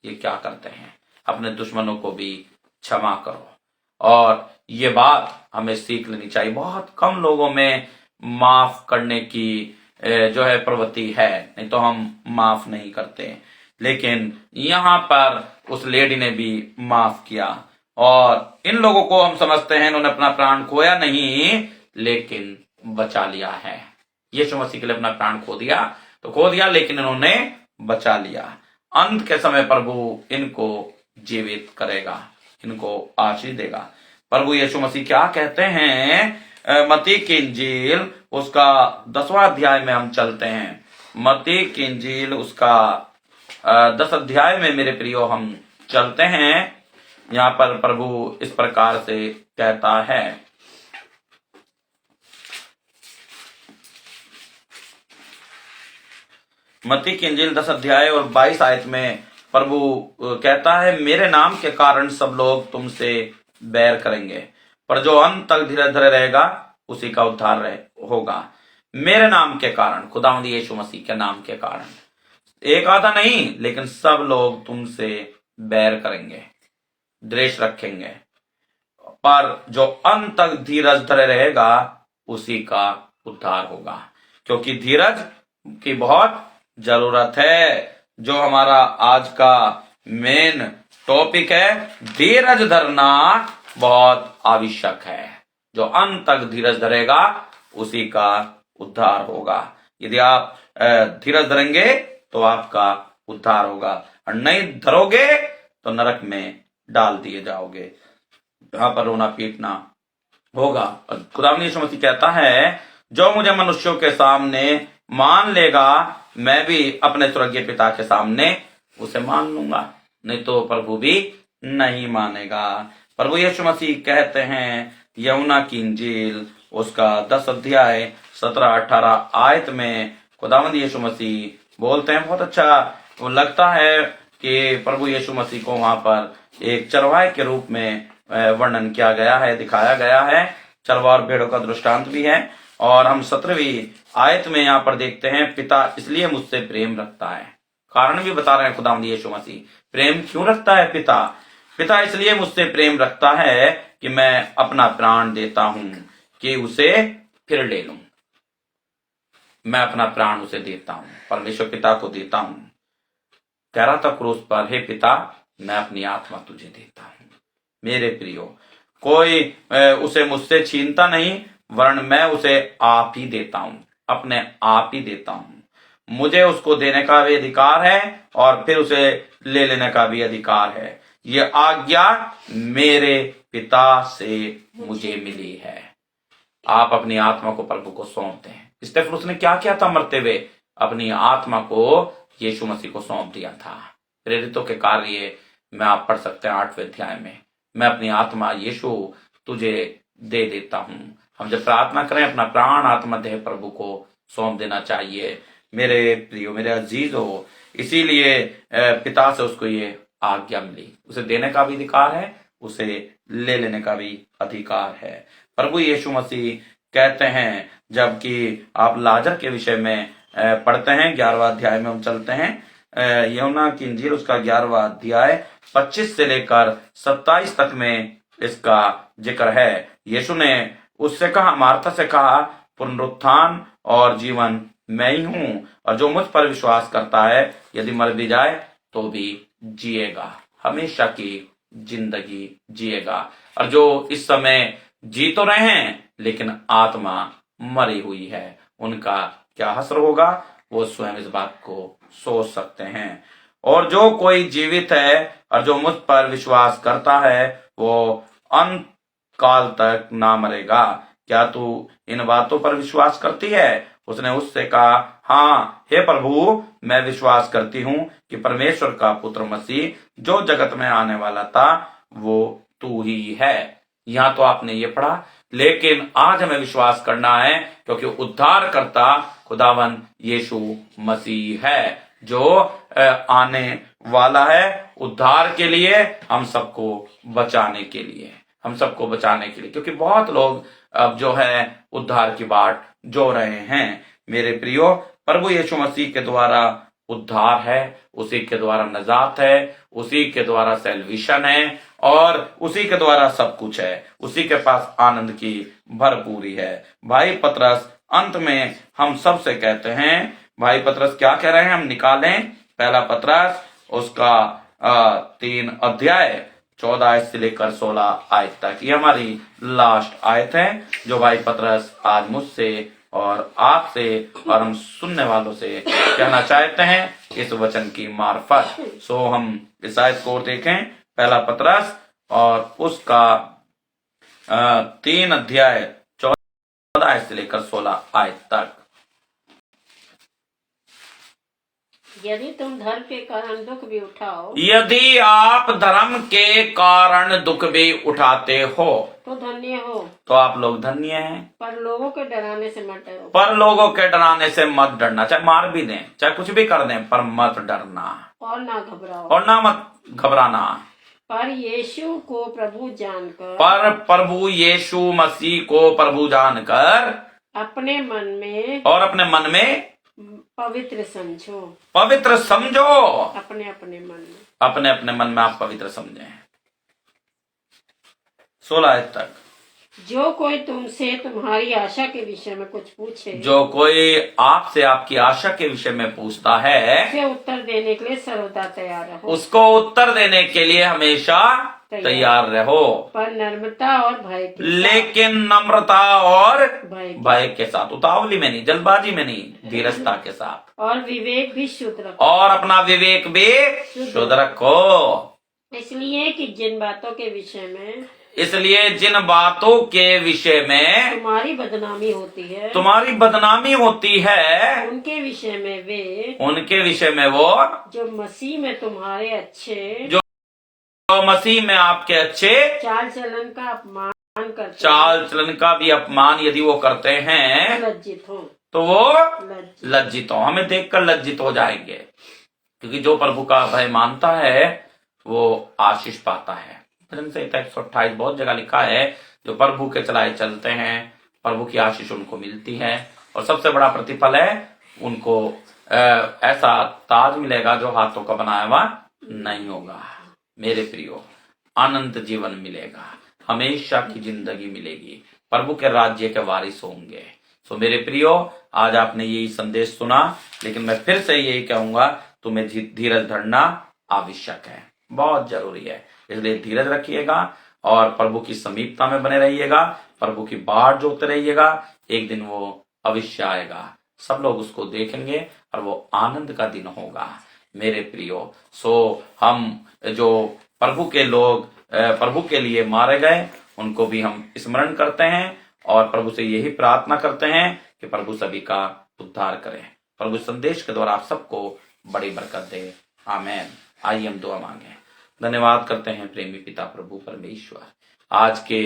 ये क्या करते हैं। अपने दुश्मनों को भी क्षमा करो। और ये बात हमें सीख लेनी चाहिए। बहुत कम लोगों में माफ करने की जो है प्रवृत्ति है, नहीं तो हम माफ नहीं करते। लेकिन यहाँ पर उस लेडी ने भी माफ किया, और इन लोगों को हम समझते हैं इन्होंने अपना प्राण खोया नहीं, लेकिन बचा लिया है। यीशु मसीह के लिए अपना प्राण खो दिया तो खो दिया, लेकिन इन्होंने बचा लिया। अंत के समय प्रभु इनको जीवित करेगा, इनको आशीष देगा। प्रभु यीशु मसीह क्या कहते हैं? मत्ती की इंजील उसका 10वां अध्याय में हम चलते हैं। मत्ती की इंजील उसका 10 अध्याय में मेरे प्रियो हम चलते हैं। यहाँ पर प्रभु इस प्रकार से कहता है, मत्ती की इंजील 10 अध्याय और 22 आयत में प्रभु कहता है, मेरे नाम के कारण सब लोग तुमसे बैर करेंगे, पर जो अंत तक धीरज धरे रहेगा उसी का उद्धार होगा। मेरे नाम के कारण, खुदावंद यीशु मसीह के नाम के कारण, एक आधा नहीं, लेकिन सब लोग तुमसे बैर करेंगे, द्वेष रखेंगे, पर जो अंत तक धीरज धरे रहेगा उसी का उद्धार होगा। क्योंकि धीरज की बहुत जरूरत है। जो हमारा आज का मेन टॉपिक है, धीरज धरना बहुत आवश्यक है। जो अंत तक धीरज धरेगा उसी का उद्धार होगा। यदि आप धीरज धरेंगे तो आपका उद्धार होगा, और नहीं धरोगे तो नरक में डाल दिए जाओगे, यहाँ पर रोना पीटना होगा। खुदावंद यीशु मसीह कहता है, जो मुझे मनुष्यों के सामने मान लेगा, मैं भी अपने स्वर्गीय पिता के सामने उसे मान लूंगा, नहीं तो प्रभु भी नहीं मानेगा। प्रभु यीशु मसीह कहते हैं, यूहन्ना की इंजील उसका 10 अध्याय 17-18 आयत में खुदावंद यीशु मसीह बोलते हैं। बहुत अच्छा वो लगता है कि प्रभु यीशु मसीह को वहां पर एक चरवाहे के रूप में वर्णन किया गया है, दिखाया गया है। चरवाहा और भेड़ों का दृष्टांत भी है, और हम 17वीं आयत में यहाँ पर देखते हैं, पिता इसलिए मुझसे प्रेम रखता है। कारण भी बता रहे हैं खुदावंद यीशु मसीह, प्रेम क्यों रखता है पिता। पिता इसलिए मुझसे प्रेम रखता है कि मैं अपना प्राण देता हूं कि उसे फिर ले लूं। मैं अपना प्राण उसे देता हूं, परमेश्वर पिता को देता हूं। कह रहा था क्रूस पर, हे पिता मैं अपनी आत्मा तुझे देता हूं। मेरे प्रियो, कोई उसे मुझसे छीनता नहीं, वरन मैं उसे आप ही देता हूं, अपने आप ही देता हूं। मुझे उसको देने का भी अधिकार है और फिर उसे ले लेने का भी अधिकार है। ये आज्ञा मेरे पिता से मुझे मिली है। आप अपनी आत्मा को प्रभु को सौंपते हैं। स्टेफनुस ने क्या किया था मरते हुए? अपनी आत्मा को यीशु मसीह को सौंप दिया था। प्रेरितों के कार्य में आप पढ़ सकते हैं 8वें अध्याय में, मैं अपनी आत्मा यीशु तुझे दे देता हूं। हम जब प्रार्थना करें अपना प्राण आत्मा देह प्रभु को सौंप देना चाहिए। मेरे प्रियो, मेरे अजीजों, इसीलिए पिता से उसको ये आज्ञा मिली। उसे देने का भी अधिकार है, उसे ले लेने का भी अधिकार है। प्रभु यीशु मसीह कहते हैं, जबकि आप लाजर के विषय में पढ़ते हैं 11वां अध्याय में हम चलते हैं, यूहन्ना की इंजील उसका 11वां अध्याय 25 से लेकर 27 तक में इसका जिक्र है। यीशु ने उससे कहा, मार्था से कहा, पुनरुत्थान और जीवन मैं ही हूं, और जो मुझ पर विश्वास करता है यदि मर भी जाए तो भी जिएगा, हमेशा की जिंदगी जिएगा। और जो इस समय जी तो रहे हैं लेकिन आत्मा मरी हुई है, उनका क्या हश्र होगा, वो स्वयं इस बात को सोच सकते हैं। और जो कोई जीवित है और जो मुझ पर विश्वास करता है वो अंत काल तक ना मरेगा। क्या तू इन बातों पर विश्वास करती है? उसने उससे कहा, हाँ हे प्रभु, मैं विश्वास करती हूँ कि परमेश्वर का पुत्र मसीह जो जगत में आने वाला था वो तू ही है। यहाँ तो आपने ये पढ़ा, लेकिन आज हमें विश्वास करना है क्योंकि उद्धार करता खुदावन यीशु मसीह है जो आने वाला है उद्धार के लिए, हम सबको बचाने के लिए, हम सबको बचाने के लिए। क्योंकि बहुत लोग अब जो है उद्धार की बाट जो रहे हैं। मेरे प्रियो, प्रभु यीशु मसीह के द्वारा उद्धार है, उसी के द्वारा नजात है, उसी के द्वारा सैल्वेशन है और उसी के द्वारा सब कुछ है। उसी के पास आनंद की भरपूरी है। भाई पतरस अंत में हम सबसे कहते हैं, भाई पतरस क्या कह रहे हैं, हम निकालें पहला पतरस उसका 3 अध्याय 14 आयत से लेकर 16 आयत तक। ये हमारी लास्ट आयत है जो भाई पतरस आज मुझसे और आपसे और हम सुनने वालों से कहना चाहते हैं इस वचन की मार्फत। सो हम इस आयत को देखें, पहला पतरस और उसका 3 अध्याय 14 आयत से लेकर 16 आयत तक। यदि तुम धर्म के कारण दुख भी उठाओ, यदि आप धर्म के कारण दुख भी उठाते हो तो धन्य हो। तो आप लोग धन्य हैं। पर लोगों के डराने से मत डरो। पर लोगों के डराने से मत डरना, चाहे मार भी दें, चाहे कुछ भी कर दें, पर मत डरना और ना घबराओ। और ना मत घबराना। पर यीशु को प्रभु जानकर, पर प्रभु यीशु मसीह को प्रभु जानकर अपने मन में और अपने मन में पवित्र समझो। पवित्र समझो। अपने अपने मन में, अपने अपने मन में आप पवित्र समझें। 16 आयत तक। जो कोई तुमसे तुम्हारी आशा के विषय में कुछ पूछे, जो कोई आपसे आपकी आशा के विषय में पूछता है उसे उत्तर देने के लिए सर्वदा तैयार रहो। उसको उत्तर देने के लिए हमेशा तैयार रहो, पर नम्रता और भय के साथ। लेकिन नम्रता और भय भय के साथ, उतावली में नहीं, जल्दबाजी में नहीं, धीरजता के साथ। और विवेक भी शुद्ध रखो। और अपना विवेक भी शुद्ध रखो। इसलिए कि जिन बातों के विषय में तुम्हारी बदनामी होती है, उनके विषय में वो जो मसीह में तुम्हारे अच्छे, जो मसीह में आपके अच्छे चाल चलन का अपमान करते, चाल चलन का भी अपमान यदि वो करते हैं, लज्जित हो, तो वो लज्जित हो। हमें देखकर लज्जित हो जाएंगे, क्योंकि जो प्रभु का भय मानता है वो आशीष पाता है। भजन संहिता 128 बहुत जगह लिखा है, जो प्रभु के चलाए चलते हैं प्रभु की आशीष उनको मिलती है और सबसे बड़ा प्रतिफल है उनको ऐसा ताज मिलेगा जो हाथों का बनाया हुआ नहीं होगा। मेरे प्रियो, अनंत जीवन मिलेगा, हमेशा की जिंदगी मिलेगी, प्रभु के राज्य के वारिस होंगे। सो मेरे प्रियो, आज आपने यही संदेश सुना, लेकिन मैं फिर से यही कहूंगा, तुम्हें धीरज धरना आवश्यक है, बहुत जरूरी है। इसलिए धीरज रखिएगा और प्रभु की समीपता में बने रहिएगा, प्रभु की बाट जोते रहिएगा। एक दिन वो अवश्य आएगा, सब लोग उसको देखेंगे और वो आनंद का दिन होगा। मेरे प्रियो, सो हम जो प्रभु के लोग प्रभु के लिए मारे गए, उनको भी हम स्मरण करते हैं और प्रभु से यही प्रार्थना करते हैं कि प्रभु सभी का उद्धार करें। प्रभु संदेश के द्वारा आप सबको बड़ी बरकत दे। आमीन। आइए हम दुआ मांगे। धन्यवाद करते हैं प्रेमी पिता प्रभु परमेश्वर, आज के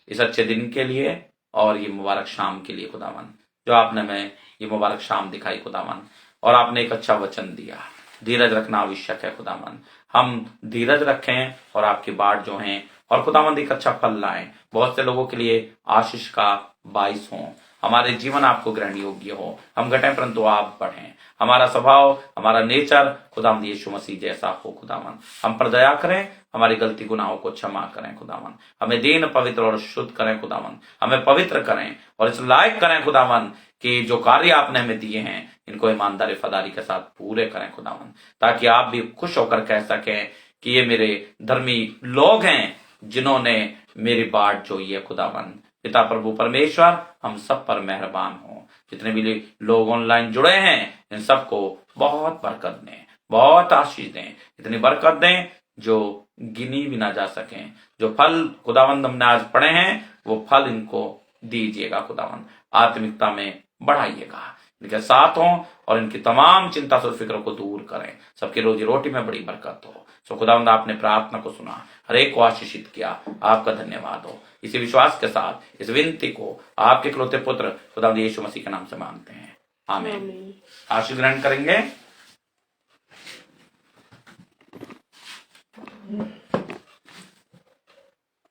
इस अच्छे दिन के लिए और ये मुबारक शाम के लिए खुदावन, जो आपने हमें ये मुबारक शाम दिखाई खुदावन, और आपने एक अच्छा वचन दिया। धीरज रखना आवश्यक है खुदावन, हम धीरज रखें और आपकी बाट जो है और खुदावंद एक अच्छा फल लाएं, बहुत से लोगों के लिए आशीष का बाइस हो, हमारे जीवन आपको ग्रहण योग्य हो, हम घटें परंतु आप बढ़ें, हमारा स्वभाव, हमारा नेचर खुदावंद यीशु मसीह जैसा हो खुदावन। हम पर दया करें, हमारी गलती गुनाहों को क्षमा करें खुदावन, हमें दीन पवित्र और शुद्ध करें खुदावन, हमें पवित्र करें और इस लायक करें खुदावन कि जो कार्य आपने हमें दिए हैं इनको ईमानदारी वफादारी के साथ पूरे करें खुदावन, ताकि आप भी खुश होकर कह सकें कि ये मेरे धर्मी लोग हैं जिन्होंने मेरी बाट जोई है खुदावन। पिता प्रभु परमेश्वर हम सब पर मेहरबान हो। जितने भी लोग ऑनलाइन जुड़े हैं इन सबको बहुत बरकत दें, बहुत आशीष दें, इतनी बरकत दें जो गिनी भी ना जा सकें। जो फल खुदावंद हमने आज पढ़े हैं वो फल इनको दीजिएगा खुदावंद, आत्मिकता में बढ़ाइएगा, इनके साथ हों और इनकी तमाम चिंता और फिक्र को दूर करें, सबकी रोजी रोटी में बड़ी बरकत हो। सो खुदावंद आपने प्रार्थना को सुना, हर एक को आशीषित किया, आपका धन्यवाद हो। इसी विश्वास के साथ इस विनती को आपके इकलौते पुत्र खुदावंद यीशु मसीह के नाम से मांगते हैं, आमीन। आशीष ग्रहण करेंगे।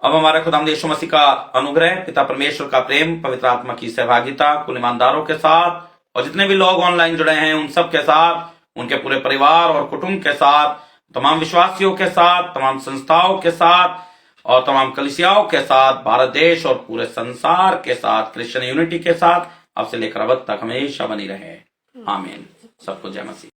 अब हमारे खुदावंद यीशु मसीह का अनुग्रह, पिता परमेश्वर का प्रेम, पवित्र आत्मा की सहभागिता कुल ईमानदारों के साथ और जितने भी लोग ऑनलाइन जुड़े हैं उन सब के साथ, उनके पूरे परिवार और कुटुंब के साथ, तमाम विश्वासियों के साथ, तमाम संस्थाओं के साथ और तमाम कलीसियाओं के साथ, भारत देश और पूरे संसार के साथ, क्रिश्चियन यूनिटी के साथ अब से लेकर अब तक हमेशा बनी रहे। आमीन। सबको जय मसीह।